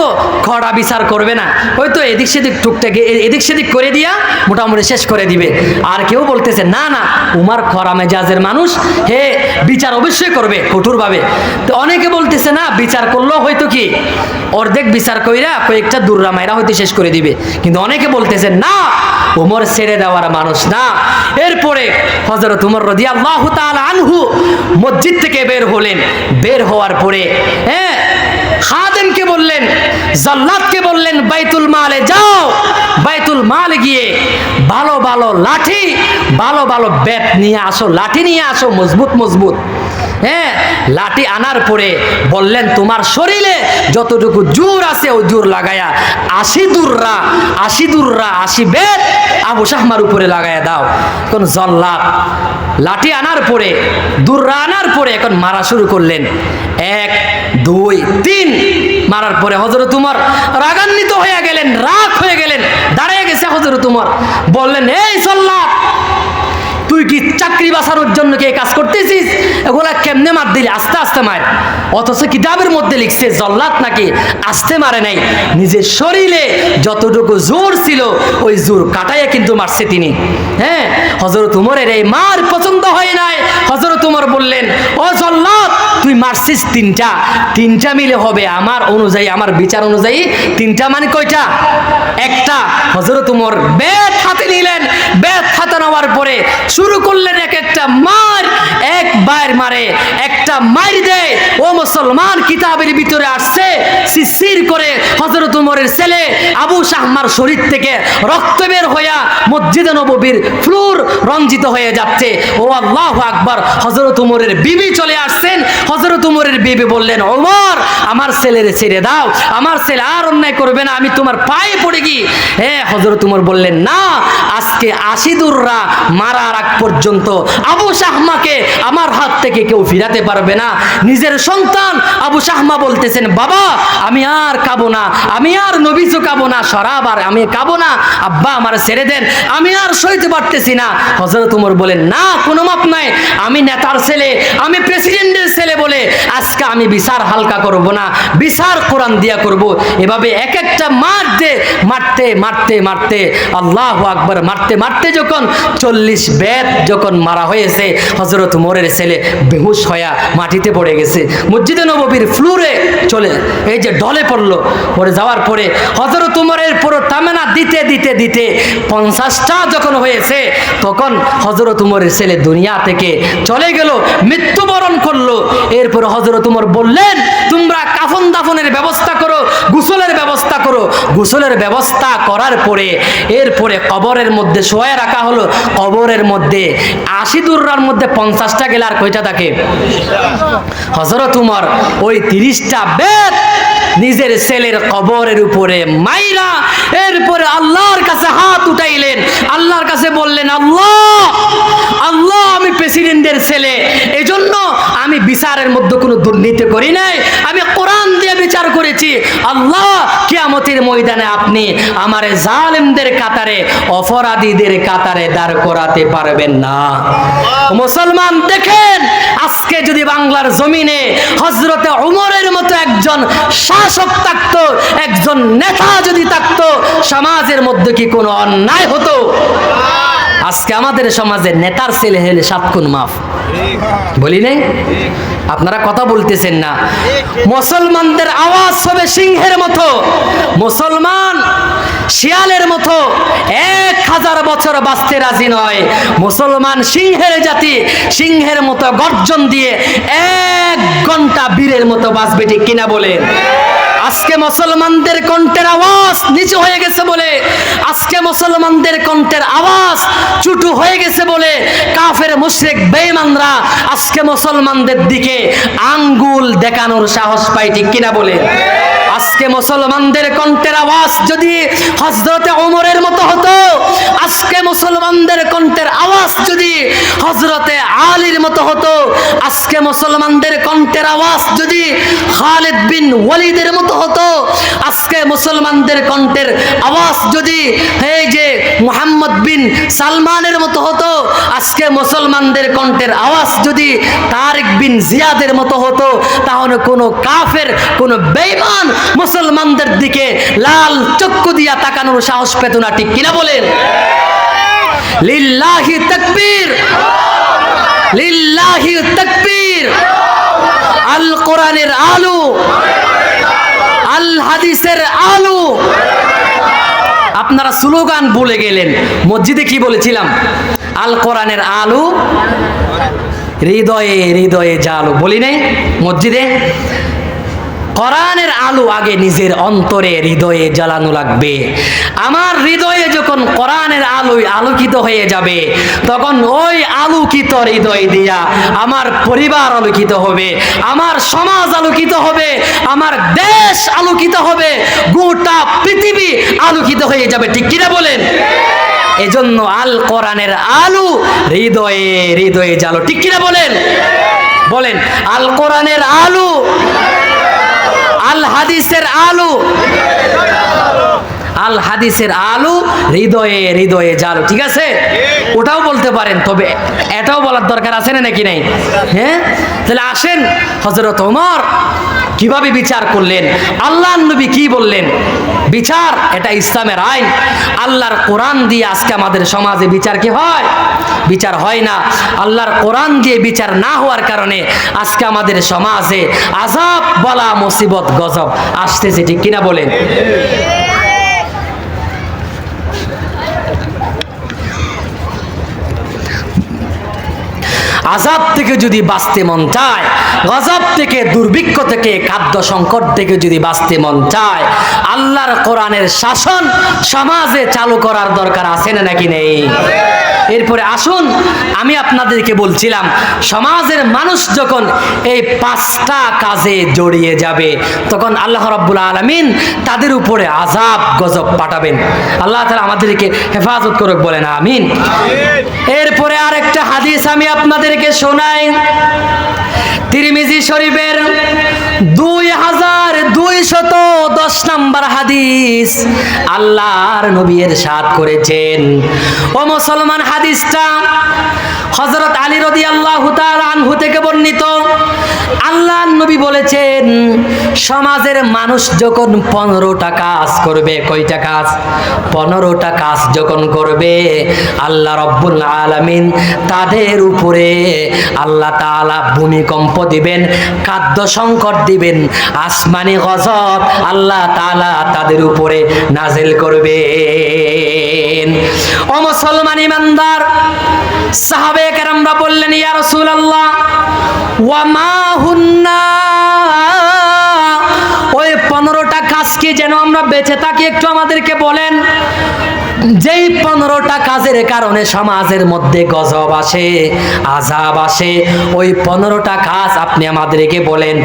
খড়া বিচার করবে না, হয়তো এদিক সেদিক টুকটাকে এদিক সেদিক করে দিয়া মোটামুটি শেষ করে দিবে। আর কেউ বলতেছে না না, উমর খরা মেজাজের মানুষ, হে বিচার অবশ্যই করবে কঠোরভাবে। তো অনেকে বলতেছে না, বিচার করলেও হয়তো কি অর্ধেক বিচার কইরা কয়েকটা দুর্রা মাইরা হয়তো শেষ করে দিবে। কিন্তু অনেকে বলতেছে না, উমর ছেড়ে দেওয়ার মানুষ না। এরপরে হযরত উমর রাদিয়াল্লাহু তাআলা আনহু মসজিদ থেকে বের হলেন। বের হওয়ার পরে খাদেমকে বললেন, জাল্লাদকে বললেন, বাইতুল মালে যাও, বাইতুল মাল গিয়ে ভালো ভালো লাঠি, ভালো ভালো ব্যাট নিয়ে আসো, লাঠি নিয়ে আসো মজবুত মজবুত। লাঠি আনার পরে বললেন, তোমার শরীরে যতটুকু জোর আছে ওই জোর লাগায়া 80 দুররা 80 বেত আবু শাহমার উপরে লাগায়া দাও। কোন জল্লাদ লাঠি আনার পরে, দুররা আনার পরে এখন মারা শুরু করলেন। 1 2 3 মারার পরে হযরত উমর রাগান্বিত হয়ে গেলেন, রাগ হয়ে গেলেন, দাঁড়িয়ে গেছে হযরত উমর। বললেন, এই জল্লাদ, তুই কি চাকরি বাঁচানোর জন্য কি কাজ করতেছিস? এগুলা কেমনে মার দিলি? আস্তে আস্তে মার। অথচ কিতাবের মধ্যে লিখছে জল্লাদ নাকি আস্তে মারে নাই, নিজের শরীরে যতটুকু জোর ছিল ওই জোর কাটাইয়া কিন্তু মারছে তিনি। হযরত উমরের এই মার পছন্দ হয় নাই। হযরত উমর বললেন, ও জল্লাদ, তুই মারছিস তিনটা মিলে হবে আমার অনুযায়ী, আমার বিচার অনুযায়ী তিনটা মানে কয়টা? একটা। হযরত উমর বেত হাতে নিলেন, বেত হাতে নেওয়ার পরে শুরু করলেন এক একটা মার, একবার মারে একটা মার দেয়। ও মুসলমান, কিতাবের ভিতরে আসছে শিরশির করে হযরত উমরের ছেলে আবু শাহমার শরীর থেকে রক্ত বের হইয়া মসজিদে নববীর ফ্লোর রঞ্জিত হয়ে যাচ্ছে। ও আল্লাহু আকবার। হযরত উমরের বিবি চলে আসছেন। হযরত উমরের বিবি বললেন, ওমর, আমার ছেলেরে ছেড়ে দাও, আমার ছেলে আর অন্যায় করবে না, আমি তোমার পায়ে পড়ে গি। হযরত উমর বললেন, না, আজকে 80 দুররা মারার আগ পর্যন্ত আবু শাহমাকে আমার হাত থেকে কেউ ফিরাতে পারবে না। নিজের সন্তান আবু শাহমা বলতেছেন, বাবা, আমি আর খাবো না, আমি আর নবীজও খাবো না, শরাব আর আমি খাবো না, আব্বা আমার ছেড়ে দেন, আমি আর সইতে পারতেছি না। হযরত উমর বলেন, না, কোনো মাপ নাই, আমি নেতার ছেলে, আমি প্রেসিডেন্টের ছেলে বলে আজকে আমি বিচার হালকা করব না, বিচার কোরআন দিয়া করব। এভাবে এক একটা মারতে মারতে মারতে মারতে আল্লাহু আকবার, মারতে মারতে যখন 40 বেত যখন মারা হয়েছে, হযরত উমরের ছেলে বেহুশ হয়ে মাটিতে পড়ে গেছে। মসজিদে নববীর ফ্লোরে চলে এই যে ঢলে পড়লো। পড়ে যাওয়ার পরে হযরত উমরের পুরো তামানা দিতে দিতে দিতে 50টা যখন হয়েছে, তখন হযরত উমরের ছেলে দুনিয়া থেকে চলে গেল, মৃত্যুবরণ করলো। এরপরে হযরত উমর বললেন, তোমরা কাফন দাফনের ব্যবস্থা করো, গোসলের ব্যবস্থা করো। গোসলের ব্যবস্থা করার পরে এরপরে কবরের মধ্যে শোয়া রাখা হলো। কবরের মধ্যে 80 দুররার মধ্যে 50টা গেলে আর কয়টা থাকে? হযরত উমর ওই 30টা বেত নিজের ছেলের কবরের উপরে মাইরা এরপরে আল্লাহর কাছে হাত উঠাইলেন, আল্লাহর কাছে বললেন, আল্লাহ, আল্লাহ, আমি প্রেসিডেন্টের ছেলে, এজন্য আমি বিচারের মধ্যে কোনো দুর্নীতি করি নাই, আমি কোরআন দিয়ে বিচার করেছি। আল্লাহ, কিয়ামতের ময়দানে আপনি আমার জালেমদের কাতারে, অপরাধীদের কাতারে দাঁড় করাতে পারবেন না। মুসলমান দেখেন, আজকে যদি বাংলার জমিনে হযরতে উমরের মতো একজন শাসক থাকতো, একজন নেতা যদি থাকতো, সমাজের মধ্যে কি কোনো অন্যায় হতো? আজকে আমাদের সমাজে নেতার ছেলে হলে 7 খুন মাফ, বলি নাই? আপনারা কথা বলতেছেন না। মুসলমানদের আওয়াজ হবে সিংহের মতো, মুসলমান শিয়ালের মতো 1000 বছর বাঁচতে রাজি নয়। মুসলমান সিংহের জাতি, সিংহের মতো গর্জন দিয়ে 1 ঘন্টা বীরের মতো বাঁচবে, ঠিক কিনা বলেন? আজকে মুসলমানদের কণ্ঠের আওয়াজ নিচু হয়ে গেছে বলে, আজকে মুসলমানদের কণ্ঠের আওয়াজ চুটু হয়ে গেছে বলে কাফের মুশরিক বেঈমানরা আজকে মুসলমানদের দিকে আঙ্গুল দেখানোর সাহস পায়, ঠিক কিনা বলে? আজকে মুসলমানদের কণ্ঠের আওয়াজ যদি হযরতে ওমরের মতো হতো, আজকে মুসলমানদের কণ্ঠের আওয়াজ যদি হযরতে আলীর মতো হতো, আজকে আজকে মুসলমানদের কণ্ঠের আওয়াজ যদি খালিদ বিন ওয়ালিদের মতো হতো, আজকে মুসলমানদের কণ্ঠের আওয়াজ যদি এই যে মুহাম্মদ বিন সালমানের মতো হতো, আজকে মুসলমানদের কণ্ঠের আওয়াজ যদি তারিক বিন জিয়াদের মতো হতো, তাহলে কোনো কাফের, কোনো বেঈমান মুসলমানদের দিকে লাল চক্ষু দিয়া তাকানোর সাহস পেত না। ঠিক কিনা বলেন? লিল্লাহি তাকবীর, লিল্লাহি তাকবীর। আল কোরআনের আলো, আল হাদিসের আলো। আপনারা স্লোগান বলে গেলেন, মসজিদে কি বলেছিলাম? আল কোরআনের আলো হৃদয়ে হৃদয়ে জালো, বলি নাই মসজিদে? কোরআনের আলো আগে নিজের অন্তরে হৃদয়ে জ্বালানো লাগবে। আমার হৃদয়ে যখন কোরআনের আলোয় আলোকিত হয়ে যাবে, তখন ওই আলোকিত হৃদয় দিয়া আমার পরিবার আলোকিত হবে, আমার সমাজ আলোকিত হবে, আমার দেশ আলোকিত হবে, গোটা পৃথিবী আলোকিত হয়ে যাবে। ঠিক কিনা বলেন? এজন্য আল কোরআনের আলো হৃদয়ে হৃদয়ে জ্বালো। ঠিক কিনা বলেন? বলেন আল কোরআনের আলো, আল হাদিসের আলো, আল হাদিসের আলো হৃদয়ে হৃদয়ে জালো। ঠিক আছে, ওটাও বলতে পারেন, তবে এটাও বলার দরকার আছে না নাকি নাই? হ্যাঁ, তাহলে আসেন হযরত ওমর কিভাবে বিচার করলেন, আল্লাহর নবী কি বললেন। বিচার এটা ইসলামের আইন। আল্লাহর কোরআন দিয়ে আজকে আমাদের সমাজে বিচার কি হয়? বিচার হয় না। আল্লাহর কোরআন দিয়ে বিচার না হওয়ার কারণে আজকে আমাদের সমাজে আযাব, বলা, মুসিবত, গজব আসতেছে। ঠিক কিনা বলেন? আযাব থেকে যদি বাঁচতে মন চায়, গজব থেকে, দুর্ভিক্ষ থেকে, খাদ্য সংকট থেকে যদি বাঁচতে মন চায়, আল্লাহর কোরআনের শাসন সমাজে চালু করার দরকার আছে না নাকি নেই? এরপরে আসুন, আমি আপনাদেরকে বলছিলাম সমাজের মানুষ যখন এই 5টা কাজে জড়িয়ে যাবে, তখন আল্লাহ রাব্বুল আলামিন তাদের উপরে আযাব গজব পাঠাবেন। আল্লাহ তাআলা আমাদেরকে হেফাজত করুক, বলেন আমিন। এরপরে আরেকটা হাদিস আমি আপনাদেরকে শোনাই, তিরমিজি শরীফের 2210 নম্বর হাদিস। আল্লাহর নবী ইরশাদ করেছেন, ও মুসলমান, হাদিসটা হযরত আলী রাদিয়াল্লাহু তাআলা আনহু থেকে বর্ণিত। আল্লাহর নবী বলেছেন, সমাজের মানুষ যখন 15টা কাজ করবে, কয়টা কাজ? 15টা কাজ যখন করবে, আল্লাহ রাব্বুল আলামিন তাদের উপরে আল্লাহ তাআলা ভূমিকম্প দিবেন, খাদ্য সংকট দিবেন, আসমানি গজব আল্লাহ তাআলা তাদের উপরে নাজিল করবেন। ও মুসলমান ইমানদার, সাহাবায়ে কেরামরা বললেন, ইয়া রাসূলুল্লাহ ওয়া মা হুন্না, ওই 15টা কাজ কি যেন আমরা বেঁচে থাকি, একটু আমাদেরকে বলেন। যেই 15টা কাজের কারণে সমাজের মধ্যে গজব আসে, আযাব আসে, ওই 15টা কাজ আপনি আমাদেরকে বলেন।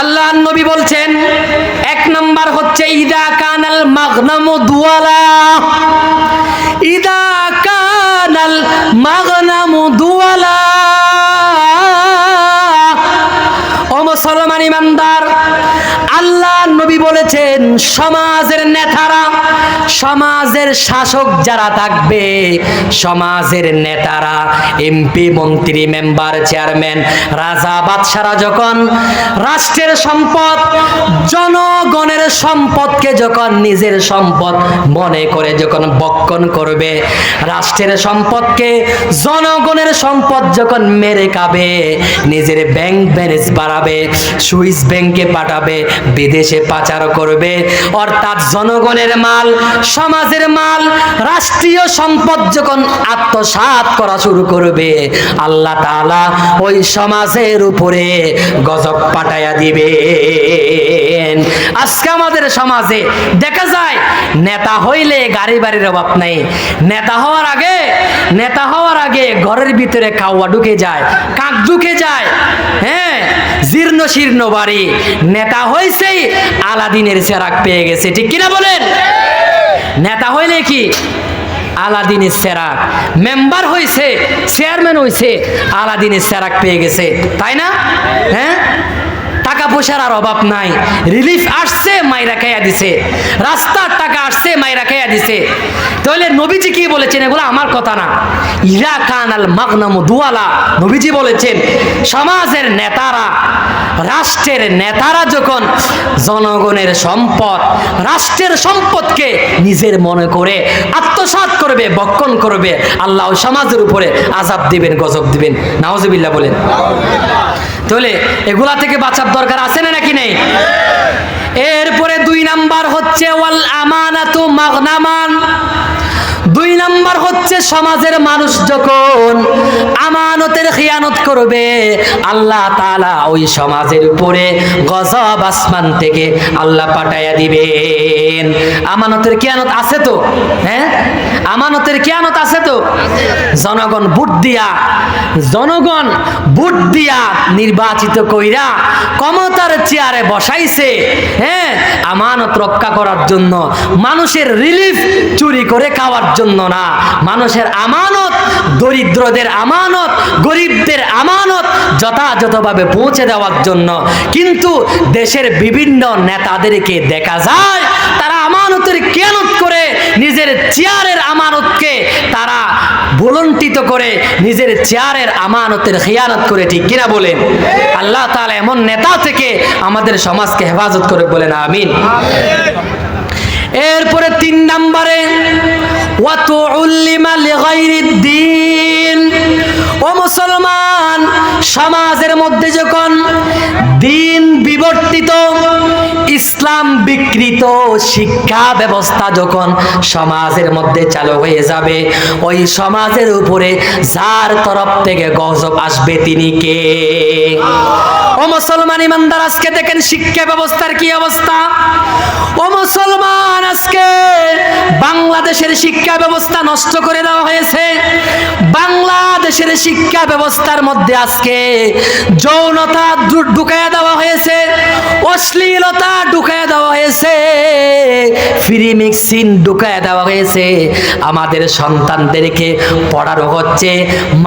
আল্লাহর নবী বলছেন, 1 নাম্বার হচ্ছে ইদা কানাল মাগনামু দুয়ালা, ইদা কানাল মাগনামু দুয়ালা। ও মুসলমান ইমানদার, আল্লাহর নবী বলেছেন, সমাজের নেতারা, সমাজের শাসক যারা থাকবে, সমাজের নেতারা, এমপি, মন্ত্রী, মেম্বার, চেয়ারম্যান, রাজা, বাদশারা যখন রাষ্ট্রের সম্পদ, জনগণের সম্পদকে যখন নিজের সম্পদ মনে করে যখন বক্ষণ করবে, রাষ্ট্রের সম্পদকে, জনগণের সম্পদ যখন মেরে খাবে, নিজের ব্যাংক ব্যালেন্স বাড়াবে, সুইস ব্যাংকে পাঠাবে, বিদেশে পাচার করবে, অর্থাৎ জনগণের মাল, সমাজের মাল, রাষ্ট্রীয় সম্পদ যখন আত্মসাৎ করা শুরু করবে, আল্লাহ তাআলা ওই সমাজের উপরে গজব পাঠায়া দিবেন। আজকে আমাদের সমাজে দেখা যায়, নেতা হইলে গাড়ি বাড়ির অভাব নাই, নেতা হওয়ার আগে ঘরের ভিতরে কাউয়া ঢুকে যায়, কাক ঢুকে যায়, হ্যাঁ, জীর্ণ শীর্ণ বাড়ি। নেতা হইছেই আলাদিনের চেরাগ পেয়ে গেছে। ঠিক কিনা বলেন? নেতা হইলে কি আলাদিনের সেরাক, মেম্বার হয়েছে, চেয়ারম্যান হয়েছে, আলাদিনের সেরাক পেয়ে গেছে, তাই না? হ্যাঁ, টাকা পয়সার আর অভাব নাই, রিলিফ আসছে মাইরা খাইয়া দিছে, রাস্তার টাকা আসছে মাইরা খাইয়া দিছে। তাহলে নবীজি কি বলেছেন? এগুলো আমার কথা না, ইরা কানাল মাগনামু দুয়ালা, নবীজি বলেছেন সমাজের নেতারা, রাষ্ট্রের নেতারা যখন জনগণের সম্পদ, রাষ্ট্রের সম্পদকে নিজের মনে করে আত্মসাৎ করবে, ভক্ষণ করবে, আল্লাহ সমাজের উপরে আযাব দিবেন, গজব দিবেন। নাউজুবিল্লাহ বলেন। তাহলে এগুলা থেকে বাঁচার দরকার আছে না নাকি নেই? এরপরে 2 নাম্বার হচ্ছে ওয়াল আমানাতু মাগনামান। 2 নাম্বার হচ্ছে সমাজের মানুষ যখন আমানতের খিয়ানত করবে, আল্লাহ তাআলা ওই সমাজের উপরে গজব আসমান থেকে আল্লাহ পাঠাইয়া দিবেন। আমানতের খিয়ানত আছে তো? হ্যাঁ, আমানতের খিয়ানত আছে তো? জনগণ ভোট দিয়া নির্বাচিত কইরা ক্ষমতার চেয়ারে বসাইছে, হ্যাঁ, আমানত রক্ষা করার জন্য, মানুষের রিলিফ চুরি করে খাওয়ার জন্য না, মানুষের আমানত, দরিদ্রদের আমানত, গরিবদের আমানত যথাযথভাবে পৌঁছে দেওয়ার জন্য। কিন্তু দেশের বিভিন্ন নেতাদেরকে দেখা যায় তারা আমানতের খেয়ানত করে নিজের চেয়ারের আমানতকে তারা ভুলন্টিত করে, নিজের চেয়ারের আমানতের খিয়ানত করে, ঠিক কিনা বলেন? আল্লাহ তাআলা এমন নেতা থেকে আমাদের সমাজকে হেফাজত করে, বলেন আমিন। এরপরে 3 নম্বরে ওয়াতুউল্লিমা লিগাইরিদ্দিন। ও মুসলমান, সমাজের মধ্যে যখন দিন বিবর্তিত, ইসলাম বিকৃত শিক্ষা ব্যবস্থা যখন সমাজের মধ্যে চালু হয়ে যাবে, ওই সমাজের উপরে যার তরফ থেকে গজব আসবে তিনি কে? ও মুসলমান ইমানদার, আজকে দেখেন শিক্ষা ব্যবস্থার কি অবস্থা। ও মুসলমান, আজকে বাংলাদেশের শিক্ষা ব্যবস্থা নষ্ট করে দেওয়া হয়েছে। বাংলাদেশের শিক্ষা ব্যবস্থার মধ্যে আজকে যৌনতা ঢুকাইয়া দেওয়া হয়েছে, অশ্লীলতা ঢুকাইয়া দেওয়া হয়েছে, ফ্রি মিক্সিং ঢুকাইয়া দেওয়া হয়েছে। আমাদের সন্তানদেরকে পড়ানো হচ্ছে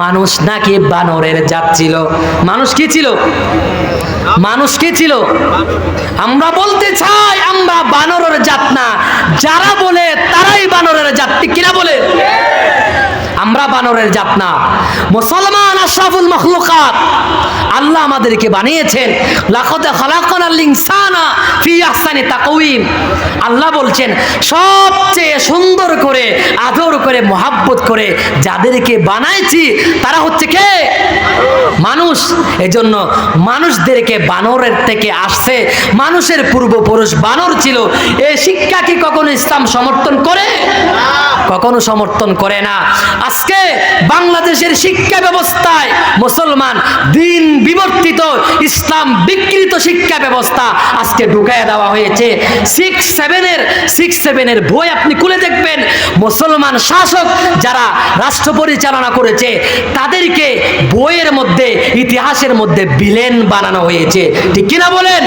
মানুষ নাকি বানরের জাত ছিল। মানুষ কি ছিল? মানুষ কি ছিল? আমরা বলতে চাই আমরা বানরের জাত না, যারা বলে তারাই বানরের জাত, ঠিক কিনা বলে? আমরা বানরের জাত না। মুসলমান আশরাফুল মাখলুকাত, আল্লাহ আমাদেরকে বানিয়েছেন লাকাদ খালাকনাল ইনসানা ফি আহসানি তাকওয়িম। আল্লাহ বলছেন সবচেয়ে সুন্দর করে, আদর করে, মোহাব্বত করে যাদেরকে বানাইছি তারা হচ্ছে কে? মানুষ। এজন্য মানুষদেরকে বানরের থেকে আসছে, মানুষের পূর্বপুরুষ বানর ছিল। এই শিক্ষা কি কখনো ইসলাম সমর্থন করে? কখনো সমর্থন করে না। আজকে বাংলাদেশের শিক্ষা ব্যবস্থায় মুসলমান দিন বিবর্তিত, ইসলাম বিকৃত শিক্ষা ব্যবস্থা আজকে ঢুকাইয়া দেওয়া হয়েছে। 6-7 বই আপনি খুলে দেখবেন, মুসলমান শাসক যারা রাষ্ট্র পরিচালনা করেছে তাদেরকে বইয়ের মধ্যে, ইতিহাসের মধ্যে ভিলেন বানানো হয়েছে, ঠিক কিনা বলেন?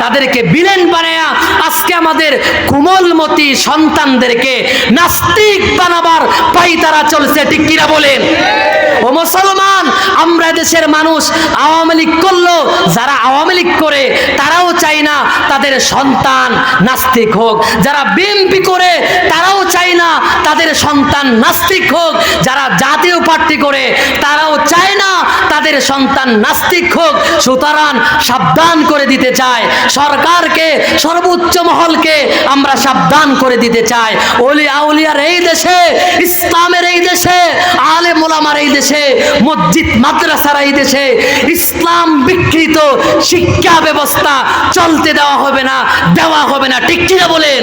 তাদেরকে ভিলেন বানায়া আজকে আমাদের কোমলমতি সন্তানদেরকে নাস্তিক বানাবার পাইতারা চলছে, ঠিক কিনা বলেন? ও মুসলমান, আমরা দেশের মানুষ আওয়ামী লীগ করলো, যারা আওয়ামী লীগ করে তারাও চাই না তাদের সন্তান নাস্তিক হোক, যারা বিএনপি করে তারাও চাই না তাদের সন্তান নাস্তিক হোক, যারা জাতীয় পার্টি করে তারাও চায় না তাদের সন্তান নাস্তিক হোক। সুতরাং সাবধান করে দিতে চাই সরকারকে, সর্বোচ্চ মহলকে আমরা সাবধান করে দিতে চাই। ওলি আউলিয়ার এই দেশে, ইসলামের এই দেশে, আলেম ওলামার এই দেশে, মসজিদ মাদ্রাসার এই দেশে ইসলাম বিকৃত শিক্ষা ব্যবস্থা চলতে দেওয়া হবে না, ঠিক কিনা বলেন?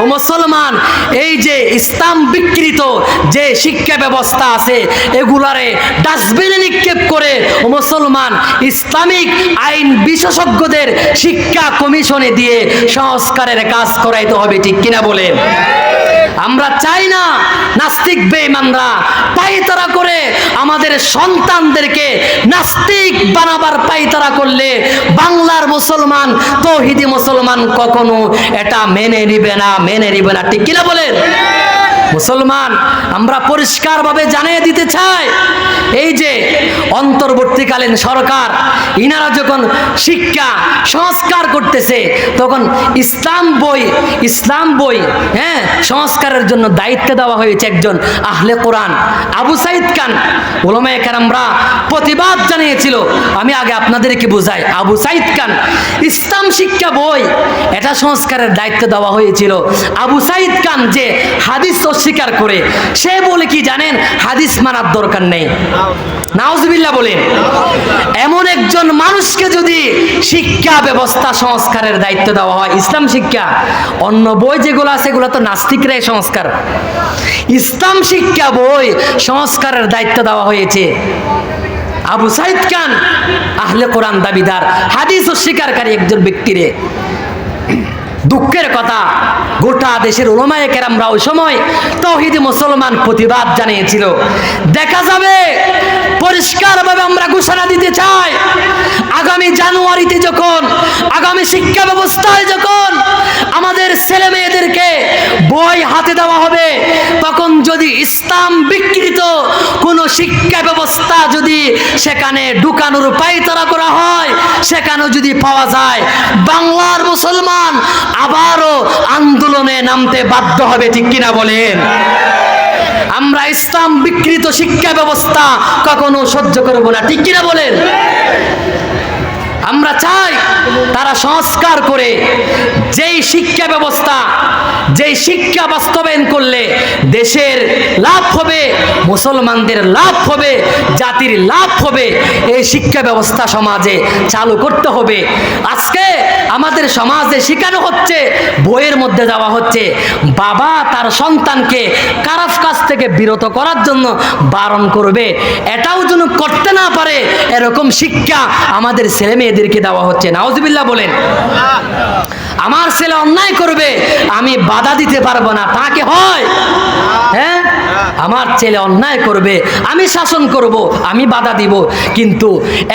ও মুসলমান, এই যে ইসলাম বিকৃত যে শিক্ষা ব্যবস্থা আছে এগুলারে ডাস্টবিনে নিক্ষেপ করে ও মুসলমান ইসলামিক আইন বিশেষজ্ঞদের শিক্ষা কমিশনে দিয়ে সংস্কারের কাজ করাইতে হবে, ঠিক কিনা বলেন? আমরা চাই না নাস্তিক বেঈমানরা পায়তারা করে আমাদের সন্তানদেরকে নাস্তিক বানাবার পায়তারা করলে বাংলার মুসলমান, তৌহিদি মুসলমান কখনো এটা মেনে নিবে না, ঠিক কিনা বলেন? মুসলমান, আমরা পরিষ্কারভাবে জানিয়ে দিতে চাই, এই যে অন্তর্বর্তীকালীন সরকার ইনারা যখন শিক্ষা সংস্কার করতেছে, তখন ইসলাম বই সংস্কারের জন্য দায়িত্ব দেওয়া হয়েছে একজন আহলে কোরআন আবু সাইদ খান। উলামায়ে কেরামরা প্রতিবাদ জানিয়েছিল। আমি আগে আপনাদেরকে বুঝাই, আবু সাইদ খান ইসলাম শিক্ষা বই এটা সংস্কারের দায়িত্ব দেওয়া হয়েছিল। আবু সাইদ খান যে হাদিস অস্বীকার করে, সে বলে কি জানেন, হাদিস মানার দরকার নেই। নাউজুবিল্লাহ বলেন। এমন একজন মানুষকে যদি শিক্ষা ব্যবস্থা সংস্কারের দায়িত্ব দেওয়া হয়, ইসলাম শিক্ষা, অন্য বই যেগুলো আছে এগুলো তো নাস্তিকরাই সংস্কার, ইসলাম শিক্ষা বই সংস্কারের দায়িত্ব দেওয়া হয়েছে আবু সাইদ খান, আহলে কোরআন দাবিদার, হাদিস অস্বীকারী একজন ব্যক্তিরে। দুঃখের কথা, গোটা দেশের উলামায়ে কেরামরা ওই সময় তাওহীদে মুসলমান প্রতিবাদ জানিয়েছিল। দেখা যাবে পরিষ্কারভাবে আমরা ঘোষণা দিতে চাই, আগামী জানুয়ারিতে যখন আগামী শিক্ষা ব্যবস্থায় যখন আমাদের ছেলে মেয়েদেরকে বই হাতে দেওয়া হবে, তখন যদি ইসলাম বিকৃত কোনো শিক্ষা ব্যবস্থা যদি সেখানে ঢুকানোর পায়তারা করা হয়, সেখানেও যদি পাওয়া যায়, বাংলার মুসলমান আবারও আন্দোলনে নামতে বাধ্য হবে, ঠিক কিনা বলেন? আমরা ইসলাম বিকৃত শিক্ষা ব্যবস্থা কখনো সহ্য করব না, ঠিক কিনা বলেন? আমরা চাই তারা সংস্কার করে যেই শিক্ষা ব্যবস্থা, যেই শিক্ষা বাস্তবায়ন করলে দেশের লাভ হবে, মুসলমানদের লাভ হবে, জাতির লাভ হবে, এই শিক্ষা ব্যবস্থা সমাজে চালু করতে হবে। আজকে আমাদের সমাজে শেখানো হচ্ছে, বইয়ের মধ্যে দেওয়া হচ্ছে, বাবা তার সন্তানকে খারাপ কাজ থেকে বিরত করার জন্য বারণ করবে, এটাও যেন করতে না পারে এরকম শিক্ষা আমাদের ছেলে মেয়েদেরকে দেওয়া হচ্ছে। নাউজুবিল্লাহ বলেন। আমার ছেলে অন্যায় করবে, আমি বাধা দিতে পারবো না, তাকে হয়? হ্যাঁ, আমার ছেলে অন্যায় করবে, আমি শাসন করব, আমি বাধা দিব। কিন্তু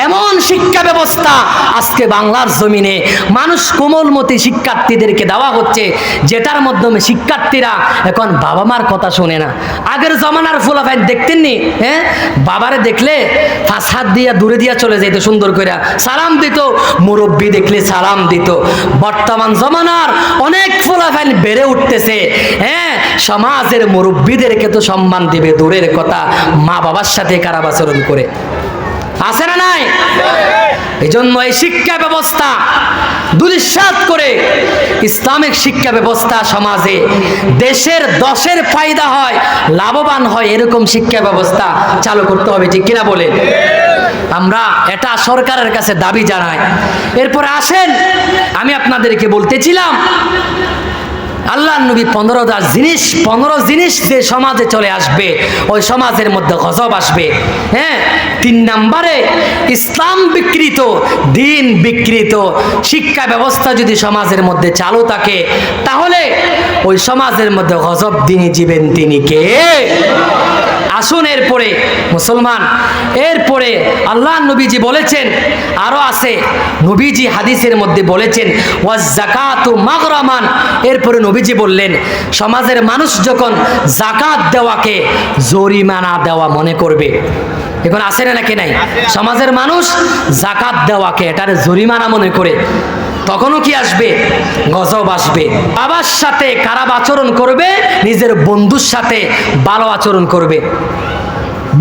এমন শিক্ষা ব্যবস্থা আজকে বাংলার জমিনে মানুষ কোমলমতি শিক্ষার্থীদেরকে দেওয়া হচ্ছে, যেটার মাধ্যমে শিক্ষার্থীরা এখন বাবা মার কথা শোনে না। আগের জমানার ফুলাফাইন দেখতেন নি? হ্যাঁ, বাবারে দেখলে পাঁচ হাত দিয়া দূরে দিয়া চলে যেত, সুন্দর করে সালাম দিত, মুরব্বী দেখলে সালাম দিত। বর্তমান জমানার অনেক ফুলাফাইন বেড়ে উঠতেছে, হ্যাঁ, সমাজের মুরব্বীদেরকে তো সম্মান দিবে দূরের কথা, মা বাবার সাথে খারাপ আচরণ করে। আছে না নাই? এই জন্য এই শিক্ষা ব্যবস্থা দুলিশাত করে ইসলামিক শিক্ষা ব্যবস্থা সমাজে দেশের দশের ফায়দা হয়, লাভবান হয়, এরকম শিক্ষা ব্যবস্থা চালু করতে হবে, ঠিক কিনা বলেন? আমরা এটা সরকারের কাছে দাবি জানাই। এরপরে আসেন, আমি আপনাদেরকে বলতেছিলাম আল্লাহর নবী 15 জিনিস যে সমাজে চলে আসবে, ওই সমাজের মধ্যে গজব আসবে। হ্যাঁ, 3 নম্বরে ইসলাম বিকৃত, দিন বিকৃত শিক্ষা ব্যবস্থা যদি সমাজের মধ্যে চালু থাকে, তাহলে ওই সমাজের মধ্যে গজব দিনই জীবেন তিনি কে? আসুন এরপরে মুসলমান, এরপরে আল্লাহ নবীজি বলেছেন, আরো আছে নবীজি হাদিসের মধ্যে বলেছেন ওয়াজ যাকাতু মাগরামান। এরপরে নবীজি বললেন, সমাজের মানুষ যখন যাকাত দেওয়াকে জরিমানা দেওয়া মনে করবে, এখন আসে না নাকি নাই? সমাজের মানুষ যাকাত দেওয়াকে এটার জরিমানা মনে করে, তখনও কি আসবে? গজব আসবে। বাবার সাথে খারাপ আচরণ করবে, নিজের বন্ধুর সাথে ভালো আচরণ করবে।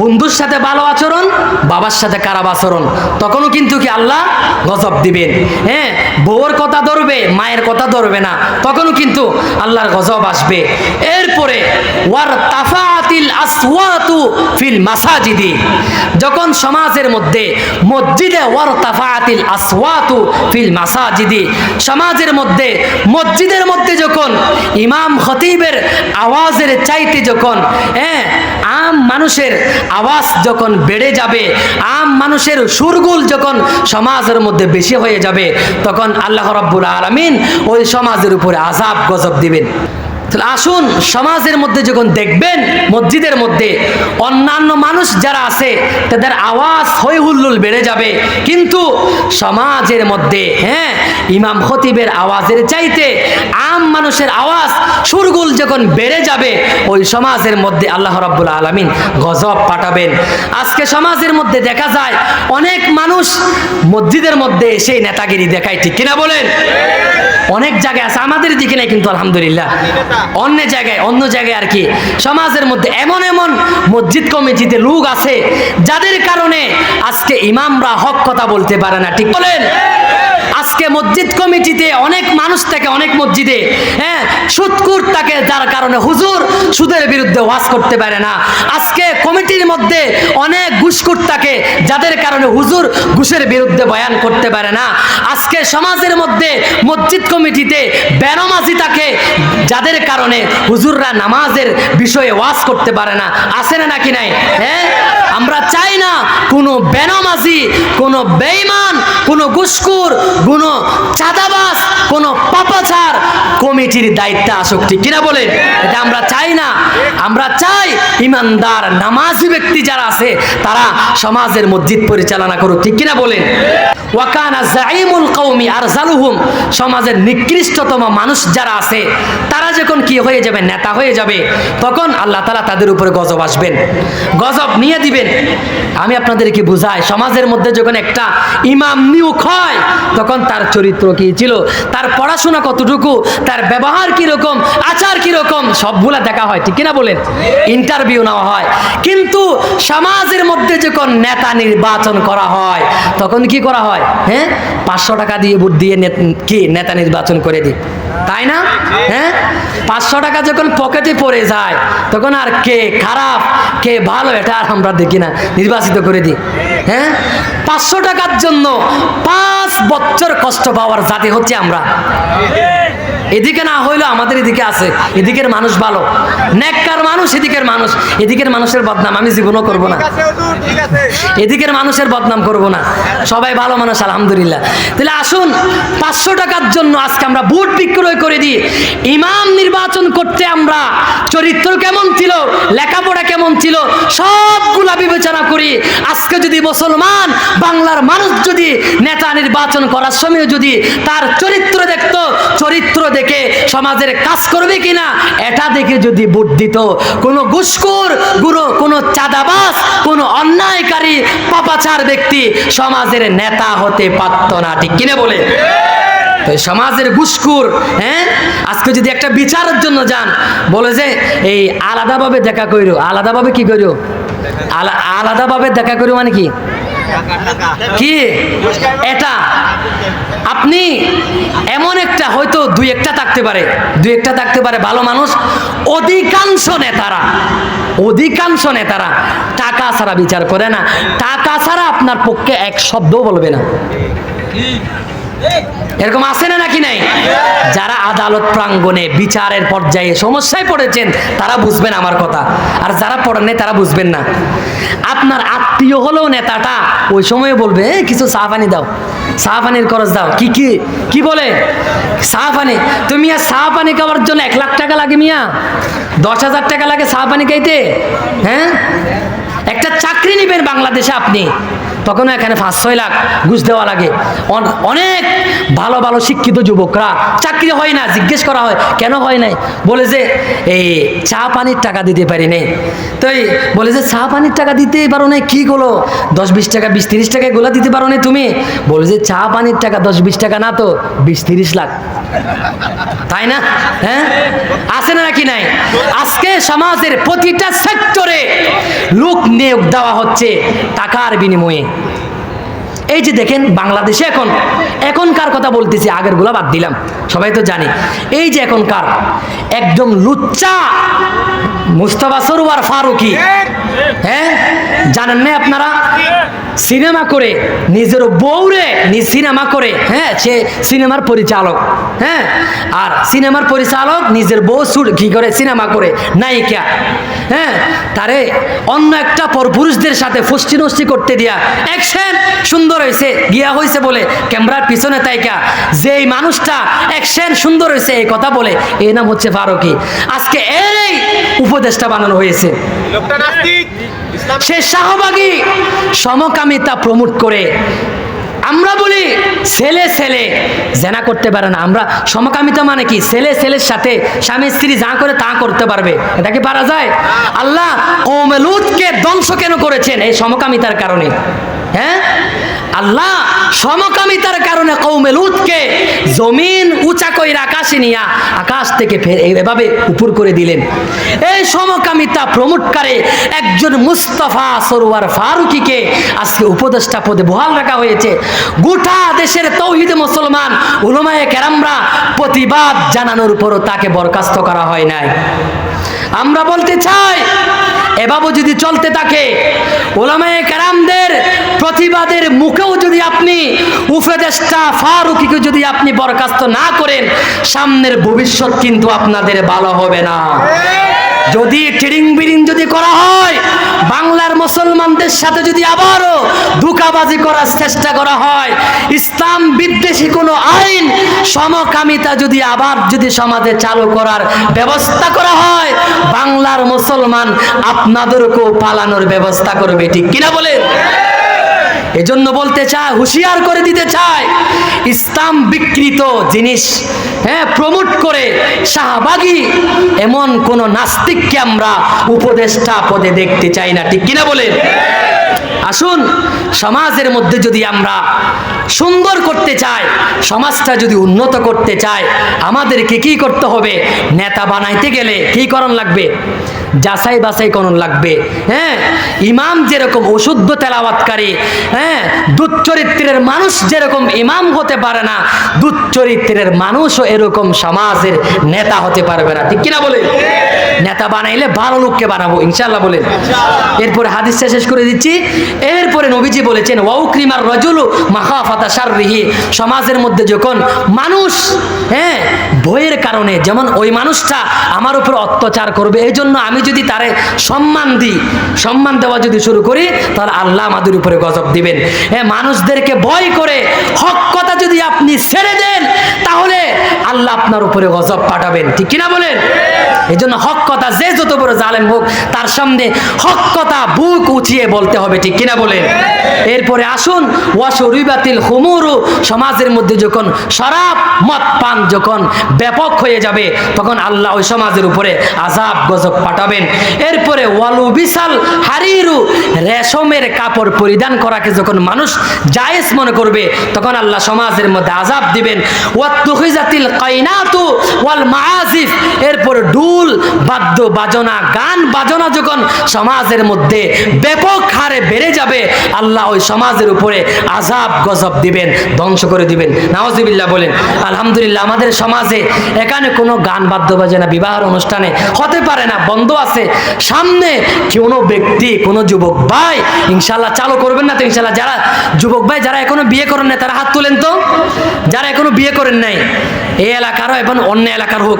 বন্ধুর সাথে ভালো আচরণ, বাবার সাথে খারাপ আচরণ, তখনও কিন্তু কি আল্লাহ গজব দিবেন। হ্যাঁ, বউর কথা ধরবে, মায়ের কথা ধরবে না, তখনও কিন্তু আল্লাহর গজব আসবে। এরপরে ওয়ার তাফাতিল আসওয়াতু ফিল মাসাজিদি, যখন সমাজের মধ্যে মসজিদে ওয়ার তাফাতিল আসওয়াতু ফিল মাসাজিদি, সমাজের মধ্যে মসজিদের মধ্যে যখন ইমাম খতিবের আওয়াজের চাইতে যখন আম মানুষের আওয়াজ যখন বেড়ে যাবে, আম মানুষের সুরগুল যখন সমাজের মধ্যে বেশি হয়ে যাবে, তখন আল্লাহ রাব্বুল আলামিন ওই সমাজের উপরে আযাব গজব দিবেন। তাহলে আসুন, সমাজের মধ্যে যখন দেখবেন মসজিদের মধ্যে অন্যান্য মানুষ যারা আছে তাদের আওয়াজ হই হুল্লোড় বেড়ে যাবে, কিন্তু সমাজের মধ্যে ইমাম খতিবের আওয়াজের চাইতে আম মানুষের আওয়াজ সুরগুল যখন বেড়ে যাবে, ওই সমাজের মধ্যে আল্লাহ রাব্বুল আলামিন গজব পাঠাবেন। আজকে সমাজের মধ্যে দেখা যায় অনেক মানুষ মসজিদের মধ্যে এসে নেতাগিরি দেখায়, ঠিক কিনা বলেন? অনেক জায়গায় আছে, আমাদের দিকে নাই কিন্তু আলহামদুলিল্লাহ, অন্য জায়গায় আর কি সমাজের মধ্যে এমন এমন মসজিদ কমিটিতে লোক আছে যাদের কারণে আজকে ইমামরা হক কথা বলতে পারে না, ঠিক বলেন? আজকে মসজিদ কমিটিতে অনেক মানুষ থাকে, অনেক মসজিদে সুদখোর থাকে, যার কারণে হুজুর সুদের বিরুদ্ধে ওয়াজ করতে পারে না। আজকে কমিটির মধ্যে অনেক ঘুষখোর থাকে, যাদের কারণে হুজুর ঘুষের বিরুদ্ধে বয়ান করতে পারে না। আজকে সমাজের মধ্যে মসজিদ কমিটিতে বেনামাজি থাকে, যাদের কারণে হুজুররা নামাজের বিষয়ে ওয়াজ করতে পারে না। আছে না নাকি নাই? আমরা চাই না কোনো বেনামাজি, কোনো বেঈমান, কোনো ঘুষখোর, কোনো চাঁদাবাজ, কোনো পাপাচার কমিটির দায়িত্বে আসুক, ঠিক কিনা বলেন? এটা আমরা চাই না। আমরা চাই ইমানদার নামাজি ব্যক্তি যারা আছে তারা সমাজের মসজিদ পরিচালনা করুক, ঠিক কিনা বলেন? ওয়াকানা জাইমুল কওমি আরজালুহুম, সমাজের নিকৃষ্টতম মানুষ যারা আছে তারা যখন কি হয়ে যাবে, নেতা হয়ে যাবে, তখন আল্লাহ তাআলা তাদের উপরে গজব আসবেন, গজব নিয়ে দিবেন। আমি আপনাদেরকে বুঝাই, সমাজের মধ্যে যখন একটা ইমাম নিয়োগ হয় তখন তার চরিত্র কি ছিল, তার পড়াশোনা কতটুকু, তার ব্যবহার কিরকম, আচার কিরকম, সবগুলা দেখা হয়, ঠিক কিনা বলেন? ইন্টারভিউ নেওয়া হয়। কিন্তু সমাজের মধ্যে যখন নেতা নির্বাচন করা হয় তখন কি করা হয়? 500 টাকা দিয়ে ভোট দিয়ে কি নেতা নির্বাচন করে দিই, তাই না? 500 টাকা যখন পকেটে পড়ে যায় তখন আর কে খারাপ কে ভালো এটা আর আমরা দেখি না, নির্বাচিত করে দিই। 500 টাকার জন্য 5 বছর কষ্ট পাওয়ার জাতি হচ্ছে আমরা। এদিকে না হইলো আমাদের এদিকে আছে, এদিকের মানুষ ভালো, নেককার মানুষ, এদিকের মানুষ, এদিকের মানুষের বদনাম আমি জীবনও করব না, এদিকের মানুষের বদনাম করব না, সবাই ভালো মানুষ আলহামদুলিল্লাহ। তাহলে আসুন, 500 টাকার জন্য আজকে আমরা ভোট বিক্রয় করে দিই। ইমাম নির্বাচন করতে আমরা চরিত্র কেমন ছিল, লেখাপড়া কেমন ছিল, সবগুলা বিবেচনা করি। আজকে যদি মুসলমান বাংলার মানুষ যদি নেতা নির্বাচন করার সময় যদি তার চরিত্র দেখতো, চরিত্র দেখে সমাজের কাজ করবে কিনা এটা দেখে যদি ভোট দিত, কোনো ঘুষখোর, কোনো চাঁদাবাজ, কোনো অন্যায়কারী পাপাচার ব্যক্তি সমাজের নেতা হতে পারত না, ঠিক কিনা বলে? সমাজের ঘুষখোর আজকে যদি একটা বিচারের জন্য যান, বলে যে এই আলাদাভাবে দেখা কইরো, আলাদাভাবে কি কইরো, আলাদাভাবে দেখা কইরো মানে কি কি এটা আপনি এমন একটা হয়তো দুই একটা থাকতে পারে ভালো মানুষ। অধিকাংশ নেতারা টাকা ছাড়া বিচার করে না, টাকা ছাড়া আপনার পক্ষে এক শব্দও বলবে না। এরকম আছে না নাকি নাই? যারা আদালত প্রাঙ্গণে বিচারের পর্যায়ে সমস্যায় পড়েছেন তারা বুঝবেন আমার কথা, আর যারা পড়েন নাই তারা বুঝবেন না। আপনার আত্মীয় হলেও নেতাটা ওই সময় বলবে কিছু চা পানি দাও, চা পানির খরচ দাও, কি বলে চা পানি, তুমি আর চা পানি খাওয়ার জন্য 1 লাখ টাকা লাগে মিয়া, 10,000 টাকা লাগে চা পানি খাইতে। একটা চাকরি নেবেন বাংলাদেশে আপনি, তখন এখানে 5-6 লাখ ঘুষ দেওয়া লাগে। অনেক ভালো ভালো শিক্ষিত যুবকরা চাকরি হয় না, জিজ্ঞেস করা হয় কেন হয় নাই, বলে যে এই চা পানির টাকা দিতে পারি নাই। তো বলে যে চা পানির টাকা দিতে পারো নাই, কি গুলো 10-20 টাকা 20-30 টাকা এগুলো দিতে পারো নাই তুমি? বলে যে চা পানির টাকা 10-20 টাকা না তো 20-30 লাখ, তাই না? আছে না নাকি নাই? আজকে সমাজের প্রতিটা সেক্টরে লোক নিয়োগ দেওয়া হচ্ছে টাকার বিনিময়ে। এই যে দেখেন বাংলাদেশে এখনকার কথা বলতেছি, আগের গুলা বাদ দিলাম, সবাই তো জানি। এই যে এখনকার একদম লুচ্চা মুস্তাফা সরোয়ার ফারুকী, জানেন না আপনারা? সিনেমা করে নিজের বউরে সিনেমা করে, হ্যাঁ, সে সিনেমার পরিচালক, হ্যাঁ, আর সিনেমার পরিচালক নিজের বউ কি করে সিনেমা করে নায়িকা, হ্যাঁ, তারে অন্য একটা পরপুরুষদের সাথে ফষ্টি নষ্টি করতে দিয়া অ্যাকশন সুন্দর হয়েছে গিয়া হয়েছে বলে ক্যামেরার পিছনে তাইকা যেই মানুষটা অ্যাকশন সুন্দর হয়েছে এই কথা বলে, এই নাম হচ্ছে ফারুকী। আজকে এই উপদেশটা বানানো হয়েছে। সে শাহবাগী সমকামিতা প্রমোট করে। আমরা বলি ছেলে ছেলে জেনা করতে পারে না। আমরা সমকামিতা মানে কি? ছেলে ছেলের সাথে স্বামী স্ত্রী যা করে তা করতে পারবে, এটা কি পারা যায়? আল্লাহ কওমে লূতকে ধ্বংস কেন করেছেন? এই সমকামিতার কারণে। হ্যাঁ, আল্লাহ সমকামিতার কারণে কওমে লূতকে জমিন উঁচা কইরা আকাশে নিয়া আকাশ থেকে ফের এইভাবে উপর করে দিলেন। এই সমকামিতা প্রমোটকারী একজন মুস্তাফা সরওয়ার ফারুকীকে আজকে উপদেষ্টা পদে বহাল রাখা হয়েছে। গোটা দেশের তৌহিদে মুসলমান উলামায়ে কেরামরা প্রতিবাদ জানানোর পরও তাকে বরখাস্ত করা হয় নাই। আমরা বলতে চাই এভাবে যদি চলতে থাকে, উলামায়ে কেরামদের প্রতিবাদের মুখেও যদি আপনি উপদেষ্টা ফারুকীকে যদি আপনি বরখাস্ত না করেন, সামনের ভবিষ্যৎ কিন্তু আপনাদের ভালো হবে না। যদি ট্রেডিং বিডিং যদি করা হয়, বাংলার মুসলমানদের সাথে যদি আবারও ধোঁকাবাজি করার চেষ্টা করা হয়, ইসলাম বিদ্বেষী কোনো আইন সমকামিতা যদি আবার যদি সমাজে চালু করার ব্যবস্থা করা হয়, বাংলার মুসলমান আপনাদেরকেও পালানোর ব্যবস্থা করবে। ঠিক কিনা বলেন? এজন্য বলতে চাই, হুঁশিয়ার করে দিতে চাই, ইসলাম বিকৃত জিনিস, হ্যাঁ, প্রমোট করে শাহবাগী এমন কোন নাস্তিককে আমরা উপদেষ্টা পদে দেখতে চাই না। ঠিক কিনা বলেন? আসুন, সমাজের মধ্যে যদি আমরা সুন্দর করতে চাই, সমাজটা যদি উন্নত করতে চাই, আমাদেরকে কি করতে হবে? নেতা বানাইতে গেলে কি করণ লাগবে? যাচাই বাছাই করণ লাগবে। হ্যাঁ, ইমাম যেরকম অশুদ্ধ তেলাওয়াতকারী, হ্যাঁ, দুচ্চরিত্রের মানুষ যেরকম ইমাম হতে পারে না, দুচ্চরিত্রের মানুষও এরকম সমাজের নেতা হতে পারবে না। ঠিক কিনা বলে? নেতা বানাইলে ভালো লোককে বানাবো ইনশাআল্লাহ বলেন। এরপরে হাদিসটা শেষ করে দিচ্ছি। এরপরে নবীজি বলেছেন, ওয়াউক্রিমার রাজুলু মাখাফাতা শাররিহি, সমাজের মধ্যে যখন মানুষ, হ্যাঁ, ভয়ের কারণে, যেমন ওই মানুষটা আমার উপর অত্যাচার করবে, এই জন্য আমি যদি তারে সম্মান দিই, সম্মান দেওয়া যদি শুরু করি, তাহলে আল্লাহ আমাদের উপরে গজব দিবেন। হ্যাঁ, মানুষদেরকে ভয় করে হক কথা যদি আপনি ছেড়ে দেন, তাহলে আল্লাহ আপনার উপরে গজব পাঠাবেন। ঠিক কিনা বলেন? এই জন্য হক কথা যে যত বড় জালেম হোক, তার সামনে হক কথা বুক উঁচিয়ে বলতে হবে। ঠিক কিনা বলেন? এরপরে আসুন, ওয়াশরিবাতিল খুমুরু, সমাজের মধ্যে যখন শরাব মদ পান যখন ব্যাপক হয়ে যাবে, তখন আল্লাহ ওই সমাজের উপরে আযাব গজব পাঠাবেন। এরপরে ওয়ালু বিসাল হারিরু, রেশমের কাপড় পরিধান করাকে যখন মানুষ জায়েজ মনে করবে, তখন আল্লাহ সমাজের মধ্যে আযাব দিবেন। ওয়াত্তুখিজাতিল কাইনাতু ওয়াল মাআজিফ, এরপরে ডুল বাদ্য বাজনা গান বাজনা যখন সমাজের মধ্যে ব্যাপক হারে বেড়ে যাবে, আল্লাহ ওই সমাজের উপরে আযাব গজব দিবেন, ধ্বংস করে দিবেন। নাউজুবিল্লাহ বলেন। আলহামদুলিল্লাহ, আমাদের সমাজে এখানে কোনো গান বাদ্য বাজনা বিবাহের অনুষ্ঠানে হতে পারে না, বন্ধ আছে। সামনে কোনো ব্যক্তি, কোনো যুবক ভাই ইনশাআল্লাহ চালু করবেন না তো? ইনশাআল্লাহ যারা যুবক ভাই যারা এখনো বিয়ে করেন না, তারা হাত তুলেন তো। যারা এখনো বিয়ে করেন নাই, এই এলাকারও এবং অন্য এলাকার হোক,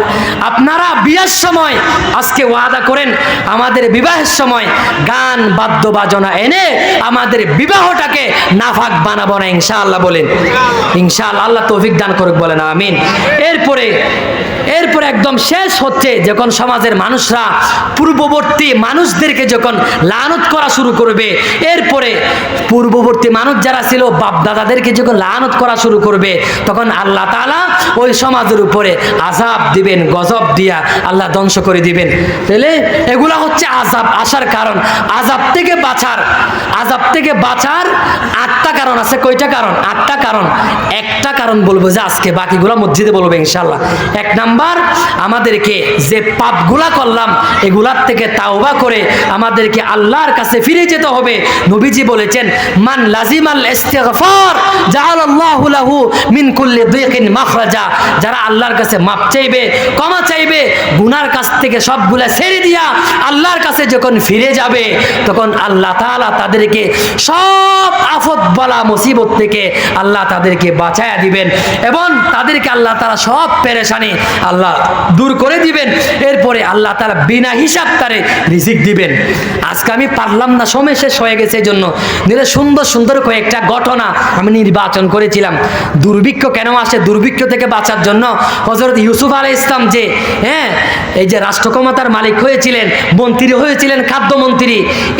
আপনারা বিয়ের সময় আজকে ওয়াদা করেন, আমাদের বিবাহের সময় গান বাদ্য বাজনা এনে আমাদের বিবাহটাকে নাফাক বানাবো না ইনশাআল্লাহ বলেন। ইনশাআল্লাহ, আল্লাহ তৌফিক দান করুক বলেন আমিন। এরপরে একদম শেষ হচ্ছে, যখন সমাজের মানুষরা পূর্ববর্তী মানুষদেরকে যখন লানত করা শুরু করবে, এরপরে পূর্ববর্তী মানুষ যারা ছিল বাপ দাদাদেরকে যখন লানত করা শুরু করবে, তখন আল্লাহ তাআলা ওই সমাজের উপরে আযাব দিবেন, গজব দিয়া আল্লাহ ধ্বংস করে দিবেন। তাহলে এগুলা হচ্ছে আযাব আসার কারণ। আযাব থেকে বাঁচার 8টা কারণ আছে। কয়টা কারণ? 8টা কারণ। একটা কারণ বলবো যে আজকে, বাকিগুলো মসজিদে বলবো ইনশাআল্লাহ। 1 নাম্বার নাম্বার, আমাদেরকে যে পাপগুলা করলাম এগুলার থেকে তাওবা করে আমাদেরকে আল্লাহর কাছে ফিরে যেতে হবে। নবীজি বলেছেন, মান লাজিমাল ইস্তিগফার জাআলাল্লাহু লাহু মিন কুল্লি দিকিন মাখরাজা। যারা আল্লাহর কাছে মাপ চাইবে, ক্ষমা চাইবে, গুনার কাছ থেকে সবগুলা ছেড়ে দিয়া আল্লাহর কাছে যখন ফিরে যাবে, তখন আল্লাহ তাআলা তাদেরকে সব আফত বালা মুসিবত থেকে আল্লাহ তাদেরকে বাঁচায়া দিবেন এবং তাদেরকে আল্লাহ তাআলা সব পেরেশানি আল্লাহ দূর করে দিবেন। এরপরে আল্লাহ তাআলা বিনা হিসাব তারে রিজিক দিবেন। আজকে আমি পারলাম না, সময় শেষ হয়ে গেছে, এই জন্য নিলে সুন্দর সুন্দর কয়েকটা ঘটনা আমি নির্বাচন করেছিলাম। দুর্ভিক্ষ কেন আসে? দুর্ভিক্ষ থেকে বাঁচার জন্য হযরত ইউসুফ আলাইহিস সালাম যে এই যে রাষ্ট্রক্ষমতার মালিক হয়েছিলেন, মন্ত্রী হয়েছিলেন, খাদ্যমন্ত্রী,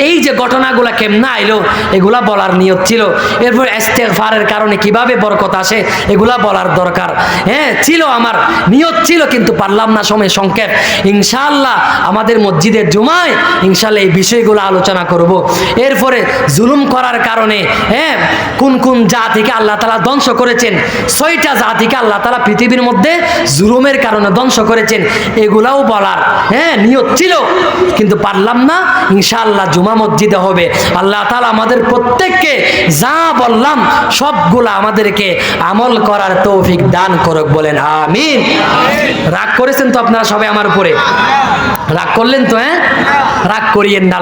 এই যে ঘটনাগুলা কেমনা আইলো এগুলা বলার নিয়ত ছিল। এরপর ইস্তেগফারের কারণে কিভাবে বরকত আসে এগুলা বলার দরকার ছিল, আমার নিয়ত ছিল, কিন্তু পারলাম না, সময় সংক্ষেপ। ইনশাআল্লাহ আমাদের মসজিদের জুমায় ইনশাআল্লাহ এই বিষয়গুলো আলোচনা করব। এরপরে জুলুম করার কারণে কোন কোন জাতিকে আল্লাহ তাআলা ধ্বংস করেছেন, 6টা জাতিকে আল্লাহ তাআলা পৃথিবীর মধ্যে জুলুমের কারণে ধ্বংস করেছেন, এগুলাও বলার নিয়ত ছিল, কিন্তু পারলাম না। ইনশাআল্লাহ জুমা মসজিদে হবে। আল্লাহ তাআলা আমাদের প্রত্যেককে যা বললাম সবগুলা আমাদেরকে আমল করার তৌফিক দান করুক, বলেন আমিন। রাগ করেছেন তো আপনারা সবাই আমার উপরে? রাগ করলেন তো? রাগ করিয়েন না।